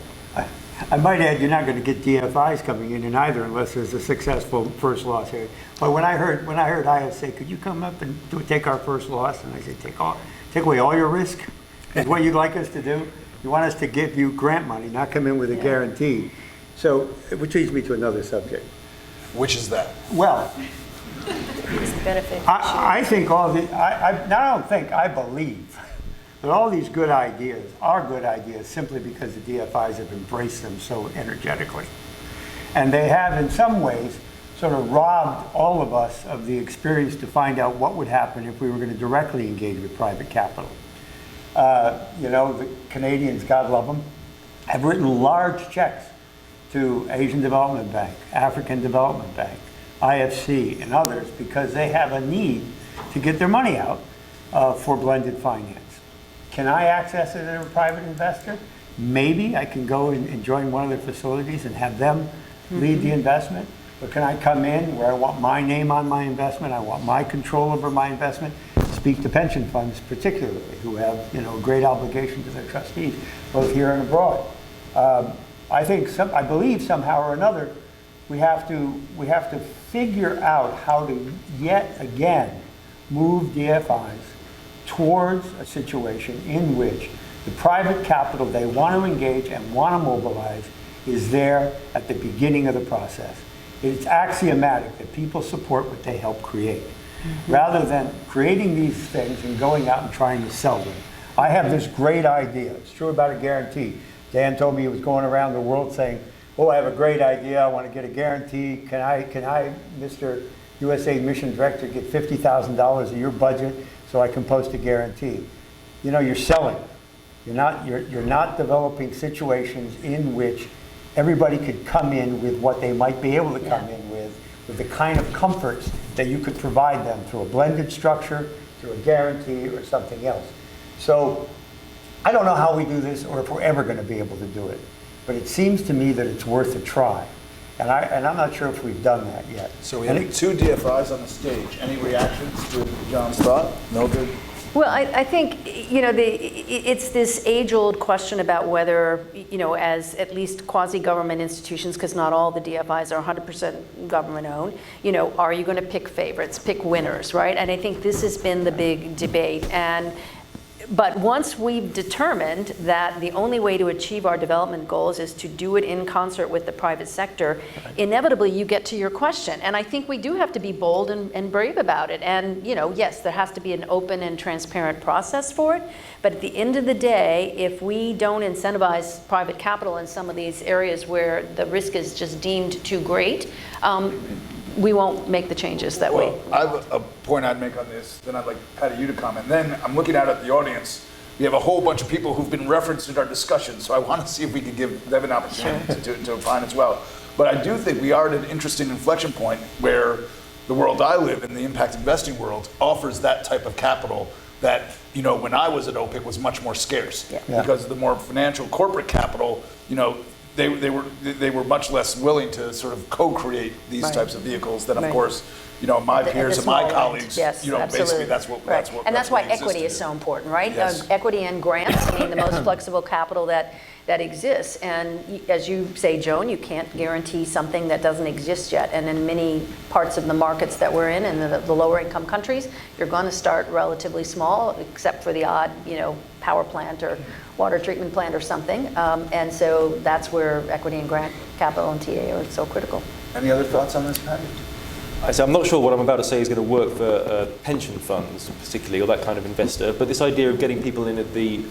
I might add, you're not going to get DFIs coming in either unless there's a successful first loss here. But when I heard IS say, could you come up and take our first loss? And I said, take away all your risk? Is what you'd like us to do? You want us to give you grant money, not come in with a guarantee. So, which leads me to another subject. Which is that? Well, It's the benefit. I think I believe that all these good ideas are good ideas simply because the DFIs have embraced them so energetically. And they have, in some ways, sort of robbed all of us of the experience to find out what would happen if we were going to directly engage with private capital. The Canadians, God love them, have written large checks to Asian Development Bank, African Development Bank, IFC, and others because they have a need to get their money out for blended finance. Can I access it as a private investor? Maybe I can go and join one of their facilities and have them lead the investment. But can I come in where I want my name on my investment, I want my control over my investment, speak to pension funds particularly, who have, a great obligation to their trustees, both here and abroad. I believe somehow or another, we have to figure out how to yet again move DFIs towards a situation in which the private capital they want to engage and want to mobilize is there at the beginning of the process. It's axiomatic that people support what they help create, rather than creating these things and going out and trying to sell them. I have this great idea. It's true about a guarantee. Dan told me he was going around the world saying, oh, I have a great idea. I want to get a guarantee. Can I, Mr. USA Mission Director, get $50,000 of your budget so I can post a guarantee? You're selling. You're not developing situations in which everybody could come in with what they might be able to come in with the kind of comforts that you could provide them through a blended structure, through a guarantee, or something else. So I don't know how we do this or if we're ever going to be able to do it, but it seems to me that it's worth a try. And I'm not sure if we've done that yet. So we have two DFIs on the stage. Any reactions to John's thought? Mildred? Well, I think, it's this age-old question about whether, as at least quasi-government institutions, because not all the DFIs are 100% government-owned, are you going to pick favorites, pick winners, right? And I think this has been the big debate. But once we've determined that the only way to achieve our development goals is to do it in concert with the private sector, inevitably you get to your question. And I think we do have to be bold and brave about it. And, yes, there has to be an open and transparent process for it. But at the end of the day, if we don't incentivize private capital in some of these areas where the risk is just deemed too great, we won't make the changes that way. I have a point I'd make on this, then I'd like Patty, you to comment. Then I'm looking out at the audience. We have a whole bunch of people who've been referenced in our discussion, so I want to see if we can give them an opportunity to opine as well. But I do think we are at an interesting inflection point where the world I live in, the impact investing world, offers that type of capital that, when I was at OPIC was much more scarce. Yeah. Because the more financial corporate capital, they were much less willing to sort of co-create these types of vehicles than, of course, my peers and my colleagues. Yes, basically that's what. And that's why equity is so important, right? Yes. Equity and grants, the most flexible capital that exists. And as you say, Joan, you can't guarantee something that doesn't exist yet. And in many parts of the markets that we're in the lower income countries, you're going to start relatively small, except for the odd, power plant or water treatment plant or something. And so that's where equity and grant capital and TA are so critical. Any other thoughts on this, Patty? I'm not sure what I'm about to say is going to work for pension funds, particularly, or that kind of investor. But this idea of getting people in at the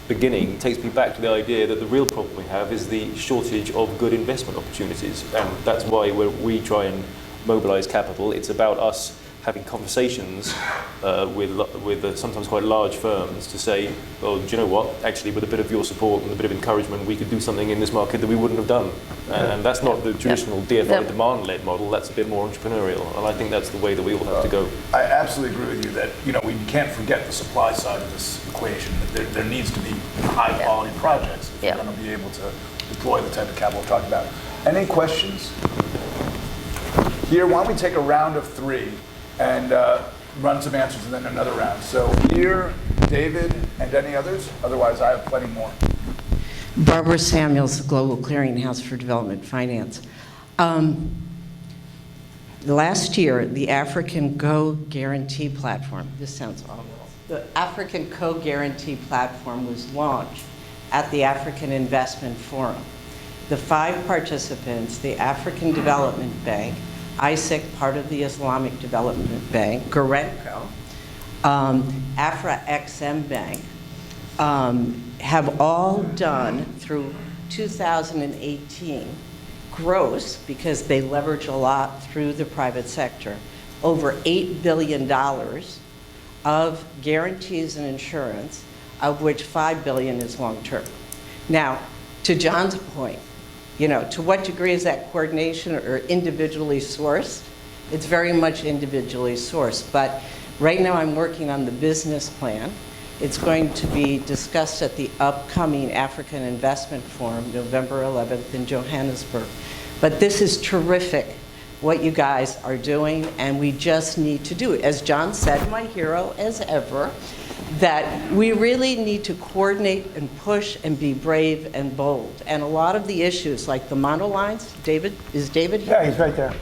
beginning takes me back to the idea that the real problem we have is the shortage of good investment opportunities. And that's why we try and mobilize capital. It's about us having conversations with sometimes quite large firms to say, well, do you know what? Actually, with a bit of your support and a bit of encouragement, we could do something in this market that we wouldn't have done. And that's not the traditional DFI demand-led model. That's a bit more entrepreneurial. And I think that's the way that we all have to go. I absolutely agree with you that we can't forget the supply side of this equation. That there needs to be high-quality projects if we're going to be able to deploy the type of capital we're talking about. Any questions? Here, why don't we take a round of three and run some answers and then another round. So here, David, and any others? Otherwise, I have plenty more. Barbara Samuels, Global Clearinghouse for Development Finance. Last year, the African Go Guarantee Platform, this sounds awful. The African Co-Guarantee Platform was launched at the African Investment Forum. The 5 participants, the African Development Bank, ISIC, part of the Islamic Development Bank, Gorenco, Afra-XM Bank, have all done through 2018 gross, because they leverage a lot through the private sector, over $8 billion of guarantees and insurance, of which $5 billion is long-term. Now, to John's point, to what degree is that coordination or individually sourced? It's very much individually sourced. But right now I'm working on the business plan. It's going to be discussed at the upcoming African Investment Forum, November 11th in Johannesburg. But this is terrific what you guys are doing, and we just need to do it. As John said, my hero as ever, that we really need to coordinate and push and be brave and bold. And a lot of the issues, like the monolines, is David here? Yeah, he's right there.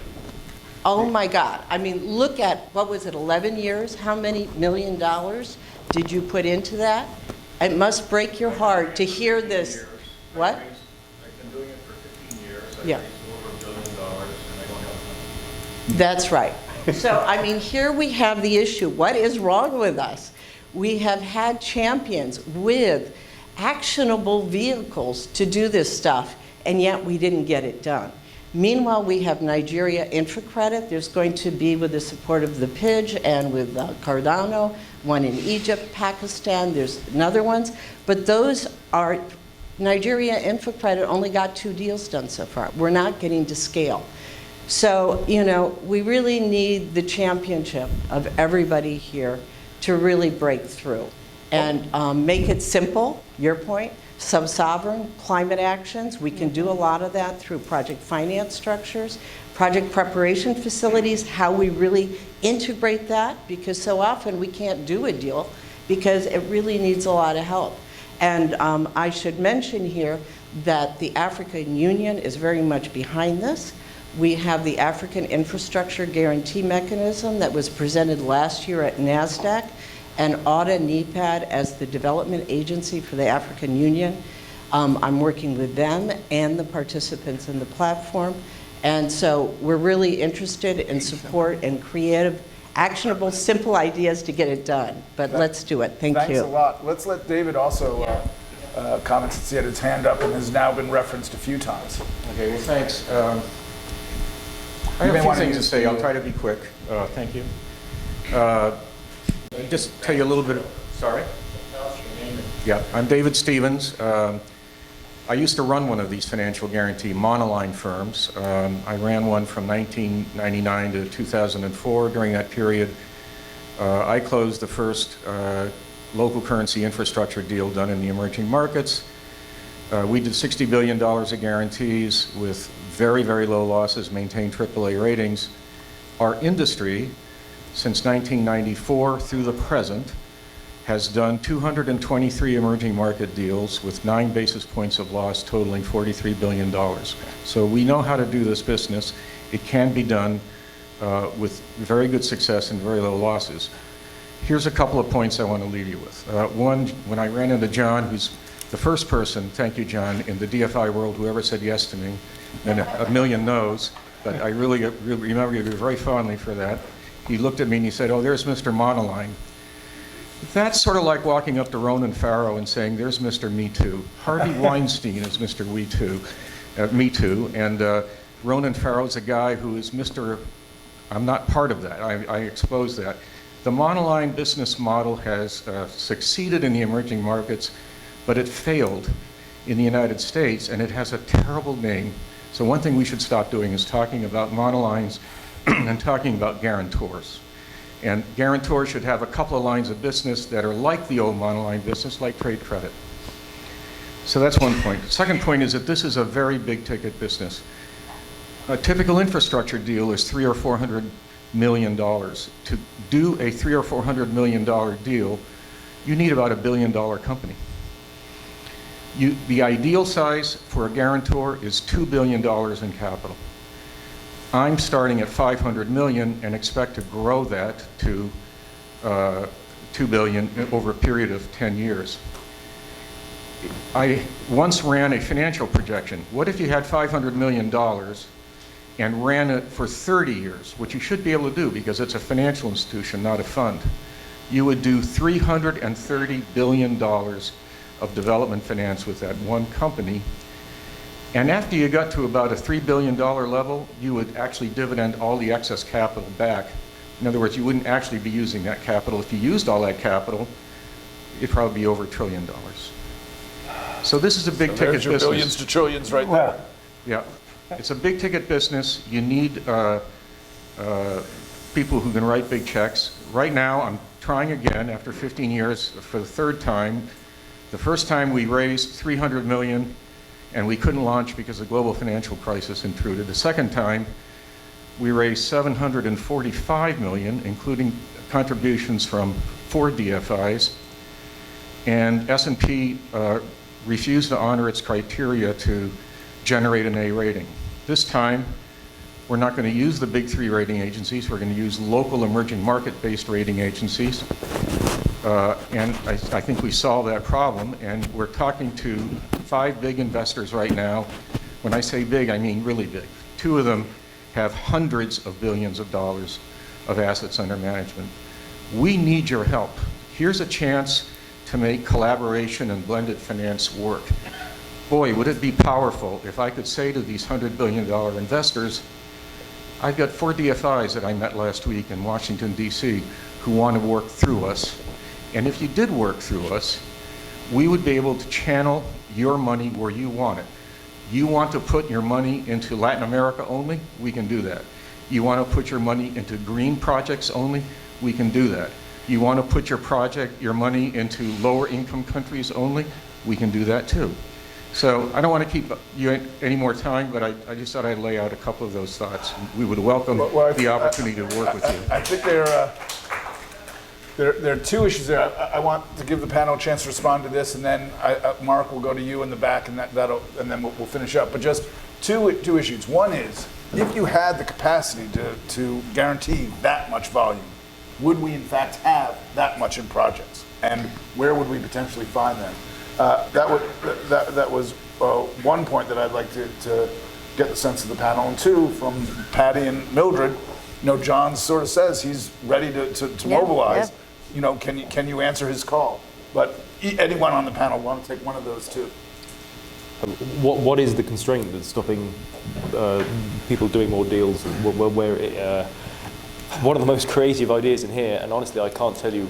Oh my God. I mean, look at, what was it, 11 years? How many $1 million did you put into that? It must break your heart to hear this. What? I've been doing it for 15 years. Yeah. I've raised over $1 billion, and I don't have money. That's right. So, I mean, here we have the issue. What is wrong with us? We have had champions with actionable vehicles to do this stuff, and yet we didn't get it done. Meanwhile, we have Nigeria InfraCredit. There's going to be, with the support of the PIDGE and with Cardano, one in Egypt, Pakistan, there's another ones. But those are, Nigeria InfraCredit only got 2 deals done so far. We're not getting to scale. So, you know, we really need the championship of everybody here to really break through and make it simple, your point, sub-sovereign, climate actions. We can do a lot of that through project finance structures, project preparation facilities, how we really integrate that, because so often we can't do a deal because it really needs a lot of help. And I should mention here that the African Union is very much behind this. We have the African Infrastructure Guarantee Mechanism that was presented last year at NASDAQ, and AUDA NEPAD as the development agency for the African Union. I'm working with them and the participants in the platform. And so we're really interested in support and creative, actionable, simple ideas to get it done. But let's do it. Thank you. Thanks a lot. Let's let David also comment, since he had his hand up and has now been referenced a few times. Okay, well, thanks. I have may a few wanna things to use say. the- I'll try to be quick. Thank you. Just tell you a little bit. Sorry? Yeah, I'm David Stevens. I used to run one of these financial guarantee monoline firms. I ran one from 1999 to 2004. During that period, I closed the first local currency infrastructure deal done in the emerging markets. We did $60 billion of guarantees with very, very low losses, maintained AAA ratings. Our industry, since 1994 through the present, has done 223 emerging market deals with 9 basis points of loss totaling $43 billion. So we know how to do this business. It can be done with very good success and very low losses. Here's a couple of points I want to leave you with. One, when I ran into John, who's the first person, thank you, John, in the DFI world who ever said yes to me, and a million no's, but I really remember you very fondly for that. He looked at me and he said, "Oh, there's Mr. Monoline." That's sort of like walking up to Ronan Farrow and saying, "There's Mr. Me Too." Harvey Weinstein is Mr. Me Too, and Ronan Farrow is a guy who is Mr. I'm not part of that. I expose that. The monoline business model has succeeded in the emerging markets, but it failed in the United States, and it has a terrible name. So one thing we should stop doing is talking about monolines and talking about guarantors. And guarantors should have a couple of lines of business that are like the old monoline business, like trade credit. So that's one point. The second point is that this is a very big ticket business. A typical infrastructure deal is $300 or $400 million. To do a $300 or $400 million deal, you need about $1 billion company. The ideal size for a guarantor is $2 billion in capital. I'm starting at $500 million and expect to grow that to $2 billion over a period of 10 years. I once ran a financial projection. What if you had $500 million and ran it for 30 years, which you should be able to do because it's a financial institution, not a fund? You would do $330 billion of development finance with that one company. And after you got to about a $3 billion level, you would actually dividend all the excess capital back. In other words, you wouldn't actually be using that capital. If you used all that capital, it'd probably be over $1 trillion. So this is a big ticket There's your business. billions to trillions right there. Yeah, it's a big ticket business. You need people who can write big checks. Right now, I'm trying again after 15 years for the third time. The first time we raised $300 million and we couldn't launch because the global financial crisis intruded. The second time, We raised $745 million, including contributions from 4 DFIs, and S&P refused to honor its criteria to generate an A rating. This time, we're not going to use the big 3 rating agencies. We're going to use local emerging market-based rating agencies. And I think we solved that problem. And we're talking to 5 big investors right now. When I say big, I mean really big. 2 of them have hundreds of billions of dollars of assets under management. We need your help. Here's a chance to make collaboration and blended finance work. Boy, would it be powerful if I could say to these $100 billion investors, I've got 4 DFIs that I met last week in Washington, D.C., who want to work through us. And if you did work through us, we would be able to channel your money where you want it. You want to put your money into Latin America only? We can do that. You want to put your money into green projects only? We can do that. You want to put your money into lower income countries only? We can do that too. So I don't want to keep you any more time, but I just thought I'd lay out a couple of those thoughts. We would welcome the opportunity to work with you. I think there are 2 issues there. I want to give the panel a chance to respond to this, and then Mark will go to you in the back, and and then we'll finish up. But just two issues. One is, if you had the capacity to guarantee that much volume, would we in fact have that much in projects, and where would we potentially find them? That was one point that I'd like to get the sense of the panel. And 2, from Patty and Mildred, John sort of says he's ready to mobilize. Yeah. Can you answer his call? But anyone on the panel want to take one of those 2? What is the constraint that's stopping people doing more deals? One of the most creative ideas in here, and honestly I can't tell you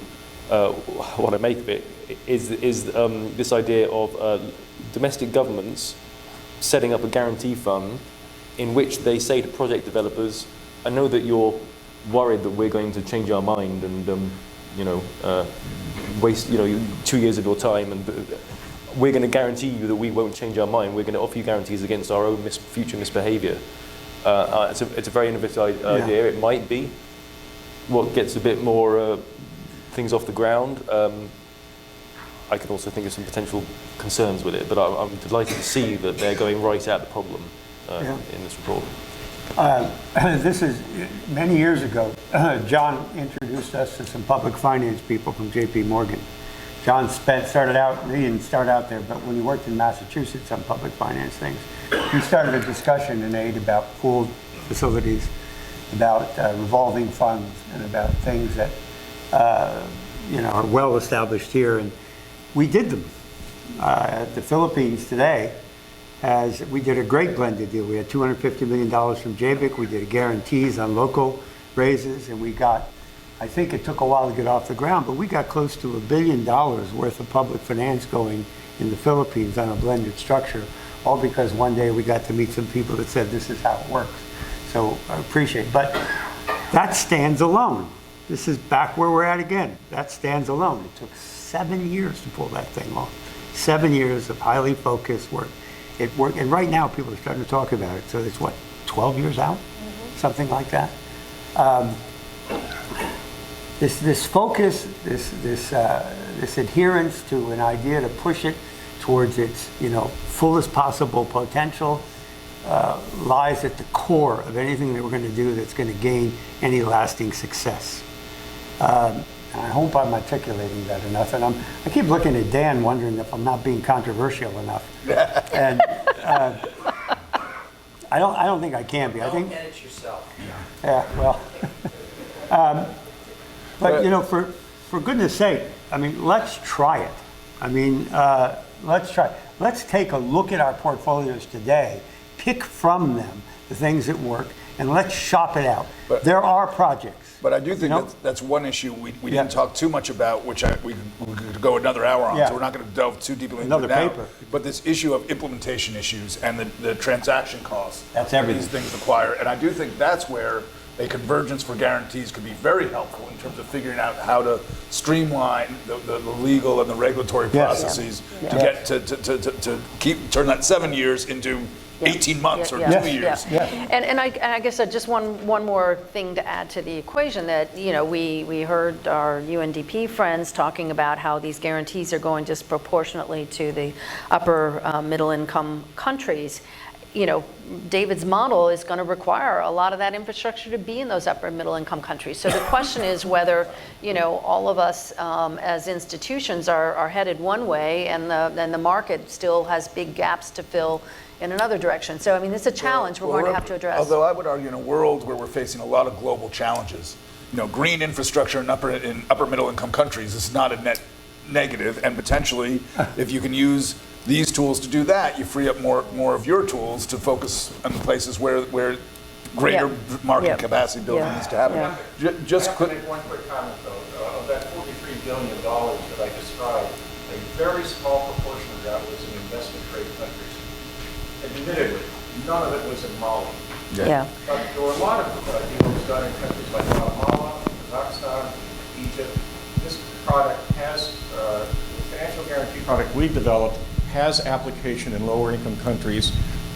what I make of it, is this idea of domestic governments setting up a guarantee fund in which they say to project developers, I know that you're worried that we're going to change our mind and waste 2 years of your time, and we're going to guarantee you that we won't change our mind. We're going to offer you guarantees against our own future misbehavior. It's a very innovative idea. It might be what gets a bit more things off the ground. I can also think of some potential concerns with it, but I'm delighted to see that they're going right at the problem in this report. This is, many years ago, John introduced us to some public finance people from J.P. Morgan. John started out, he didn't start out there, but when he worked in Massachusetts on public finance things, he started a discussion in aid about pooled facilities, about revolving funds, and about things that are well established here, and we did them. The Philippines today we did a great blended deal. We had $250 million from JBIC. We did guarantees on local raises, and we got, I think it took a while to get off the ground, but we got close to $1 billion worth of public finance going in the Philippines on a blended structure, all because one day we got to meet some people that said this is how it works. So I appreciate it. But that stands alone. This is back where we're at again. That stands alone. It took 7 years to pull that thing off. 7 years of highly focused work. It worked, and right now people are starting to talk about it. So it's what, 12 years out? Mm-hmm. Something like that. This focus, this adherence to an idea to push it towards its fullest possible potential lies at the core of anything that we're going to do that's going to gain any lasting success. And I hope I'm articulating that enough. And I keep looking at Dan, wondering if I'm not being controversial enough. And I don't think I can be. I think. Don't edit yourself. Yeah. Well. But for goodness sake, I mean, let's try it. I mean, let's try. Let's take a look at our portfolios today, pick from them the things that work, and let's shop it out. There are projects. But I do think that's one issue we didn't talk too much about, which we could go another hour on, so we're not going to delve too deeply into it now. Paper. But this issue of implementation issues and the transaction costs that's everything these things require. And I do think that's where a convergence for guarantees could be very helpful in terms of figuring out how to streamline the legal and the regulatory processes to get to turn that 7 years into 18 months or 2 years. And I guess just one more thing to add to the equation that, we heard our UNDP friends talking about how these guarantees are going disproportionately to the upper middle income countries. David's model is going to require a lot of that infrastructure to be in those upper middle income countries. So the question is whether, all of us as institutions are headed one way and the market still has big gaps to fill in another direction. So, I mean, it's a challenge we're going to have to address. Although I would argue in a world where we're facing a lot of global challenges, green infrastructure in upper middle income countries is not a net negative, and potentially, if you can use these tools to do that, you free up more of your tools to focus on the places where greater market capacity building needs to happen. Just I have to make one quick comment, though. Of that $43 billion that I described, a very small proportion of that was in investment trade countries. Admittedly, none of it was in Mali. But there were a lot of deals done in countries like Guatemala, Kazakhstan, Egypt. This product has, the financial guarantee product we developed has application in lower income countries.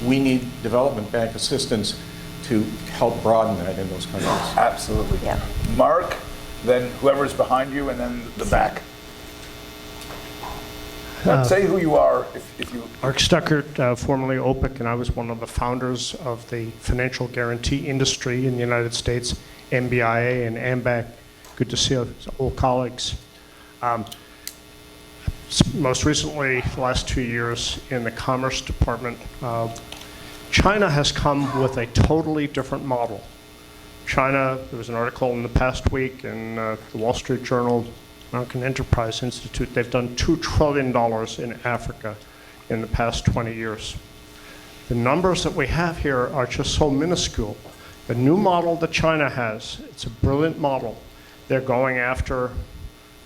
We need development bank assistance to help broaden that in those countries. Absolutely. Mark, then whoever's behind you, and then the back. Say who you are, if you... Mark Stuckert, formerly OPIC, and I was one of the founders of the financial guarantee industry in the United States, MBIA and AMBAC. Good to see old colleagues. Most recently, the last 2 years in the Commerce Department, China has come with a totally different model. China, there was an article in the past week in the Wall Street Journal, American Enterprise Institute, they've done $2 trillion in Africa in the past 20 years. The numbers that we have here are just so minuscule. The new model that China has, it's a brilliant model. They're going after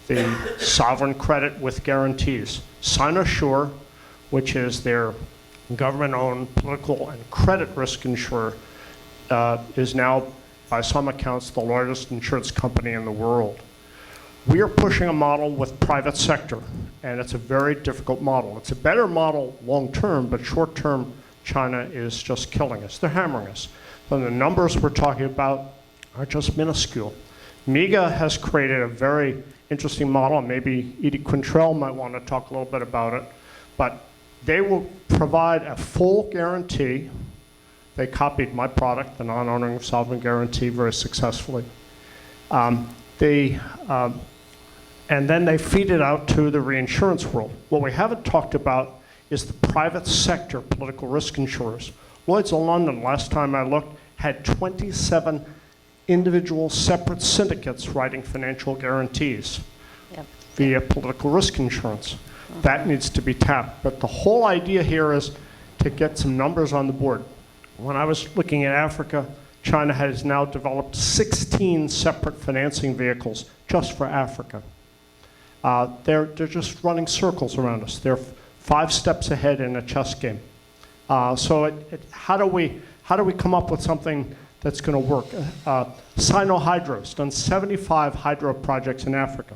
the sovereign credit with guarantees. Sinosure, which is their government-owned political and credit risk insurer, is now, by some accounts, the largest insurance company in the world. We are pushing a model with private sector, and it's a very difficult model. It's a better model long-term, but short-term, China is just killing us. They're hammering us. And the numbers we're talking about are just minuscule. MIGA has created a very interesting model, and maybe Edie Quintrell might want to talk a little bit about it, but they will provide a full guarantee. They copied my product, the non-owning sovereign guarantee, very successfully. And then they feed it out to the reinsurance world. What we haven't talked about is the private sector political risk insurers. Lloyd's of London, last time I looked, had 27 individual separate syndicates writing financial guarantees via political risk insurance. That needs to be tapped. But the whole idea here is to get some numbers on the board. When I was looking at Africa, China has now developed 16 separate financing vehicles just for Africa. They're just running circles around us. They're 5 steps ahead in a chess game. So how do we come up with something that's going to work? Sinohydro's done 75 hydro projects in Africa,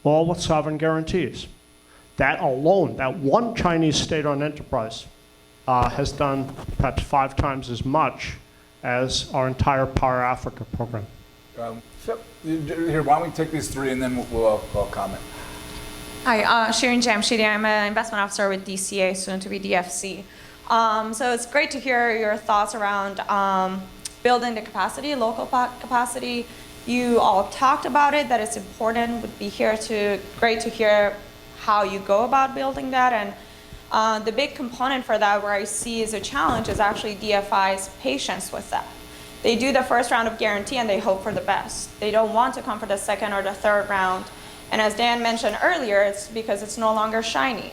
all with sovereign guarantees. That alone, that one Chinese state-owned enterprise, has done perhaps 5 times as much as our entire Power Africa program. Here, why don't we take these 3 and then we'll all comment. Hi, Shirin Jamshidi. I'm an investment officer with DCA, soon to be DFC. So it's great to hear your thoughts around building the capacity, local capacity. You all talked about it, that it's important. Would be great to hear how you go about building that. And the big component for that where I see is a challenge is actually DFI's patience with that. They do the first round of guarantee and they hope for the best. They don't want to come for the second or the third round. And as Dan mentioned earlier, it's because it's no longer shiny.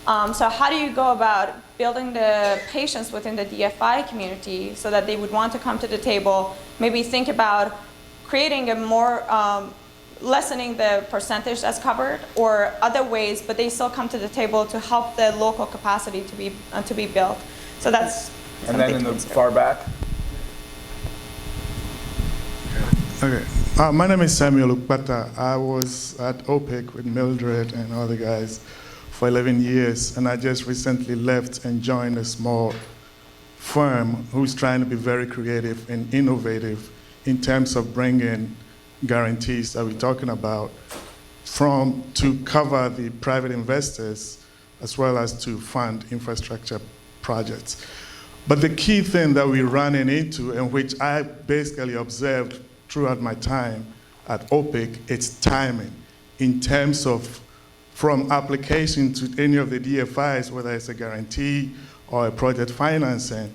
So how do you go about building the patience within the DFI community so that they would want to come to the table, maybe think about creating a more, lessening the percentage that's covered or other ways, but they still come to the table to help the local capacity to be built. So that's And then in the far back? Okay. My name is Samuel Ukpata. I was at OPIC with Mildred and other guys for 11 years, and I just recently left and joined a small firm who's trying to be very creative and innovative in terms of bringing guarantees that we're talking about to cover the private investors as well as to fund infrastructure projects. But the key thing that we're running into, and which I basically observed throughout my time at OPIC, it's timing in terms of from application to any of the DFIs, whether it's a guarantee or a project financing,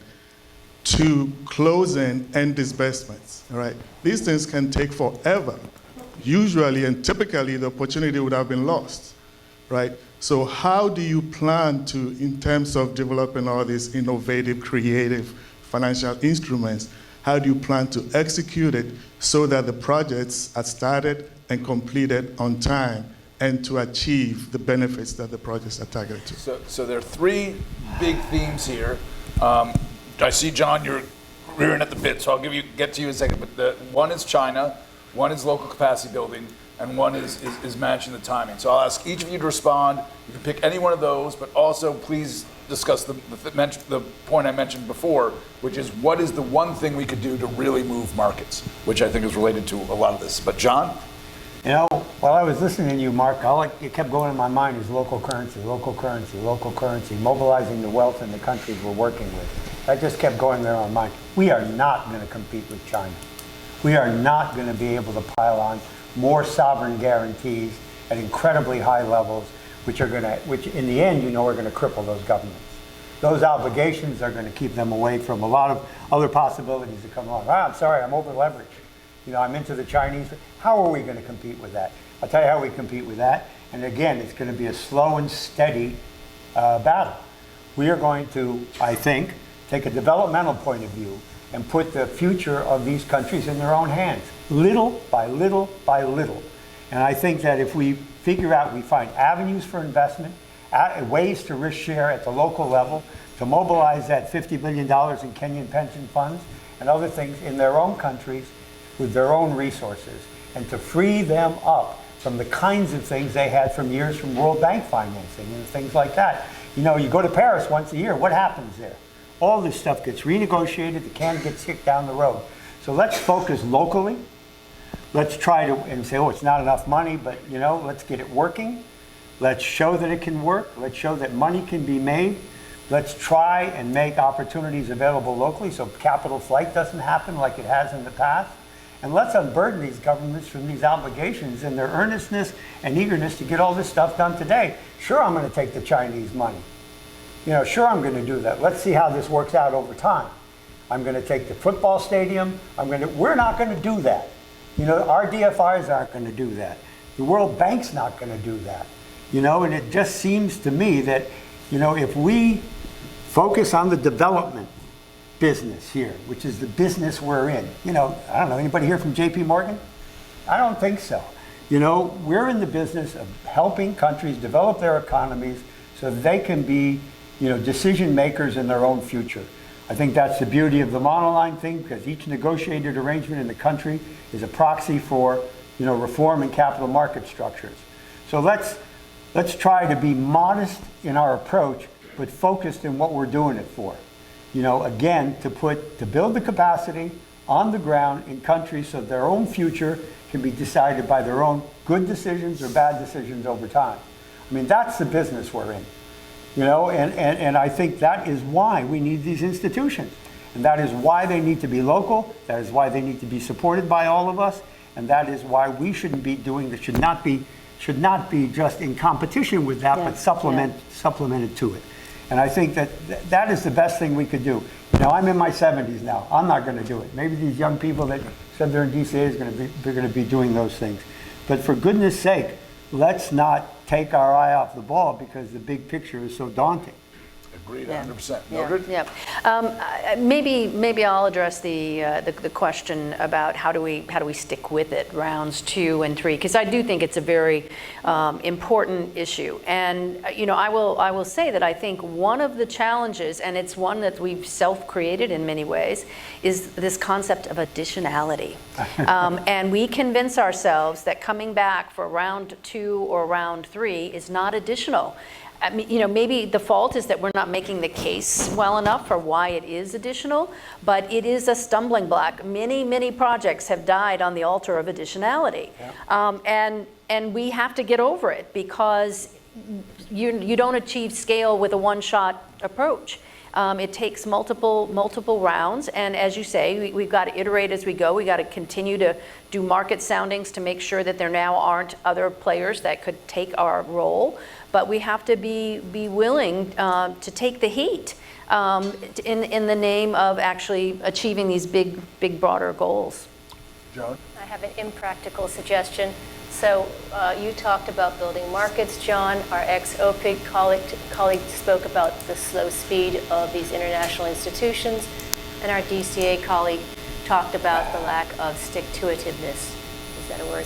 to closing and disbursements, all right? These things can take forever. Usually and typically, the opportunity would have been lost, right? So how do you plan to, in terms of developing all these innovative, creative financial instruments, how do you plan to execute it so that the projects are started and completed on time and to achieve the benefits that the projects are targeted to? So there are three big themes here. I see, John, you're rearing at the bit, so I'll get to you in a second. But one is China, one is local capacity building, and one is managing the timing. So I'll ask each of you to respond. You can pick any one of those, but also please discuss the point I mentioned before, which is what is the one thing we could do to really move markets, which I think is related to a lot of this. But John? You know, while I was listening to you, Mark, all it kept going in my mind is local currency, local currency, local currency, mobilizing the wealth in the countries we're working with. That just kept going there on my mind. We are not going to compete with China. We are not going to be able to pile on more sovereign guarantees at incredibly high levels, which in the end, are going to cripple those governments. Those obligations are going to keep them away from a lot of other possibilities that come along. I'm sorry, I'm over leveraged. I'm into the Chinese. How are we going to compete with that? I'll tell you how we compete with that. And again, it's going to be a slow and steady battle. We are going to, I think, take a developmental point of view and put the future of these countries in their own hands, little by little by little. And I think that if we figure out, we find avenues for investment, ways to risk share at the local level, to mobilize that $50 billion in Kenyan pension funds and other things in their own countries with their own resources, and to free them up from the kinds of things they had from years from World Bank financing and things like that. You go to Paris once a year, what happens there? All this stuff gets renegotiated, the can gets kicked down the road. So let's focus locally. Let's try to, and say, it's not enough money, but let's get it working. Let's show that it can work. Let's show that money can be made. Let's try and make opportunities available locally so capital flight doesn't happen like it has in the past. And let's unburden these governments from these obligations and their earnestness and eagerness to get all this stuff done today. Sure, I'm going to take the Chinese money. Sure, I'm going to do that. Let's see how this works out over time. I'm going to take the football stadium. We're not going to do that. Our DFIs aren't going to do that. The World Bank's not going to do that. And it just seems to me that, if we focus on the development business here, which is the business we're in. I don't know, anybody here from JP Morgan? I don't think so. We're in the business of helping countries develop their economies so that they can be, decision makers in their own future. I think that's the beauty of the monoline thing, because each negotiated arrangement in the country is a proxy for, reform in capital market structures. So let's try to be modest in our approach, but focused in what we're doing it for. Again, to build the capacity on the ground in countries so their own future can be decided by their own good decisions or bad decisions over time. That's the business we're in. And I think that is why we need these institutions. And that is why they need to be local. That is why they need to be supported by all of us. And that is why we shouldn't be doing this, should not be just in competition with that, but supplemented to it. And I think that is the best thing we could do. I'm in my 70s now. I'm not going to do it. Maybe these young people that said they're in DCA they're going to be doing those things. But for goodness sake, let's not take our eye off the ball because the big picture is so daunting. Agreed, Yeah. 100%. Yeah, Mildred? yeah. Maybe I'll address the question about how do we stick with it, rounds 2 and 3, because I do think it's a very important issue. And I will say that I think one of the challenges, and it's one that we've self-created in many ways, is this concept of additionality. And we convince ourselves that coming back for round 2 or round 3 is not additional. I mean, maybe the fault is that we're not making the case well enough for why it is additional, but it is a stumbling block. Many projects have died on the altar of additionality. Yeah. And we have to get over it, because you don't achieve scale with a one-shot approach. It takes multiple rounds, and as you say, we've got to iterate as we go. We got to continue to do market soundings to make sure that there now aren't other players that could take our role. But we have to be willing to take the heat in the name of actually achieving these big, broader goals. Joan? I have an impractical suggestion. So you talked about building markets, John. Our ex-OPIG colleague spoke about the slow speed of these international institutions. And our DCA colleague talked about the lack of stick-to-itiveness. Is that a word?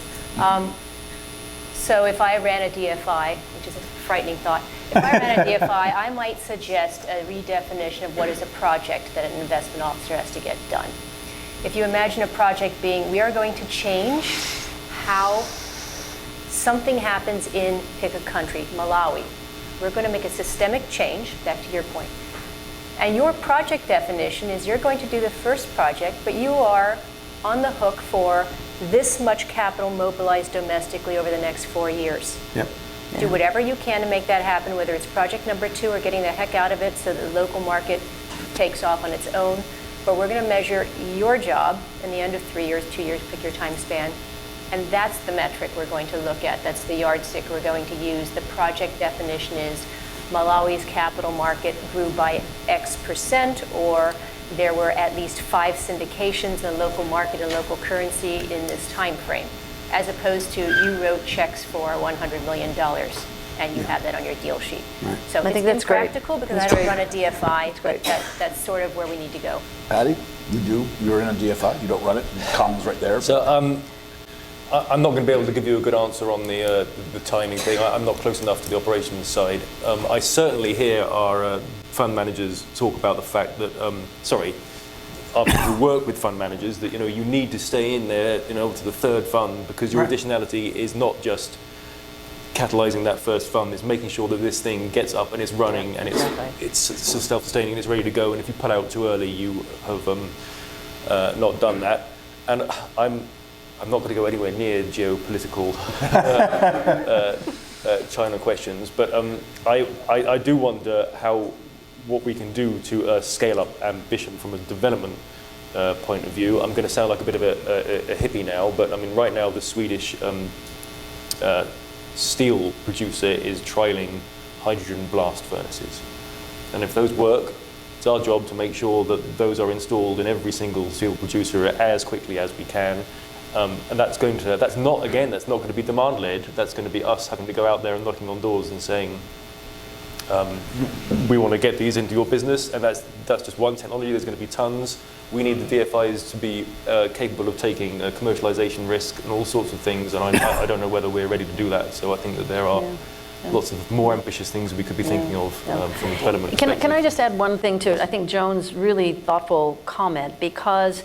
So if I ran a DFI, which is a frightening thought, if I ran a DFI, I might suggest a redefinition of what is a project that an investment officer has to get done. If you imagine a project being, we are going to change how something happens in, pick a country, Malawi. We're going to make a systemic change, back to your point. And your project definition is you're going to do the first project, but you are on the hook for this much capital mobilized domestically over the next 4 years. Yep. Do whatever you can to make that happen, whether it's project number 2 or getting the heck out of it so that the local market takes off on its own. But we're going to measure your job in the end of 3 years, 2 years, pick your time span. And that's the metric we're going to look at. That's the yardstick we're going to use. The project definition is Malawi's capital market grew by X%, or there were at least 5 syndications in local market and local currency in this time frame, as opposed to you wrote checks for $100 million and you have that on your deal sheet. Right. So I think that's great. impractical because That's I don't great. run a DFI, That's great. but that's sort of where we need to go. Patty, you do. You're in a DFI. You don't run it. Comms right there. So I'm not going to be able to give you a good answer on the timing thing. I'm not close enough to the operations side. I certainly hear our fund managers talk about the fact that, our people who work with fund managers, that you need to stay in there, to the third fund, because your additionality is not just catalyzing that first fund. It's making sure that this thing gets up and it's running and it's self-sustaining and it's ready to go. And if you pull out too early, you have not done that. And I'm not going to go anywhere near geopolitical China questions, but I do wonder what we can do to scale up ambition from a development point of view. I'm going to sound like a bit of a hippie now, but I mean, right now the Swedish steel producer is trialing hydrogen blast furnaces. And if those work, it's our job to make sure that those are installed in every single steel producer as quickly as we can. And that's not going to be demand-led. That's going to be us having to go out there and knocking on doors and saying, we want to get these into your business, and that's just one technology. There's going to be tons. We need the DFIs to be capable of taking commercialization risk and all sorts of things, and I don't know whether we're ready to do that. So I think that there are lots of more ambitious things we could be thinking of from a development perspective. Can I just add one thing to, I think, Joan's really thoughtful comment, because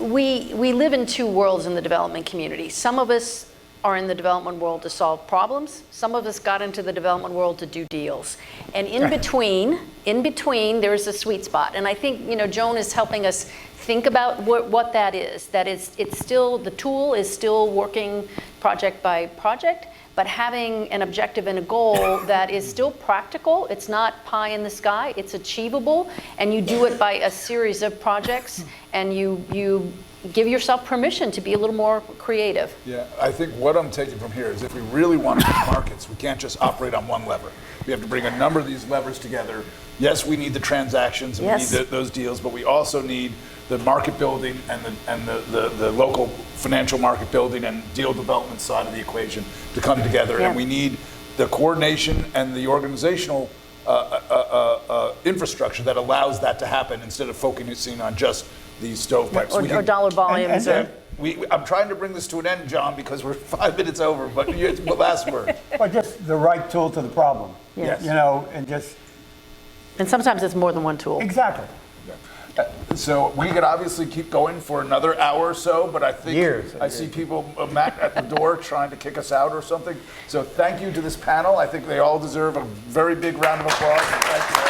we live in 2 worlds in the development community. Some of us are in the development world to solve problems. Some of us got into the development world to do deals. And in between, there's a sweet spot. And I think, Joan is helping us think about what that is. That is, it's still, the tool is still working project by project, but having an objective and a goal that is still practical. It's not pie in the sky, it's achievable, and you do it by a series of projects, and you give yourself permission to be a little more creative. Yeah, I think what I'm taking from here is if we really want to hit markets, we can't just operate on one lever. We have to bring a number of these levers together. Yes, we need the transactions and we need those deals, but we also need the market building and the local financial market building and deal development side of the equation to come together. And we need the coordination and the organizational infrastructure that allows that to happen instead of focusing on just these stovepipes. Or dollar volumes. I'm trying to bring this to an end, John, because we're 5 minutes over, but last word. Well, just the right tool to the problem. Yes. You know, and just, And sometimes it's more than one tool. exactly. So we could obviously keep going for another hour or so, but I think Years. I see people, Matt, at the door trying to kick us out or something. So thank you to this panel. I think they all deserve a very big round of applause. Thank you.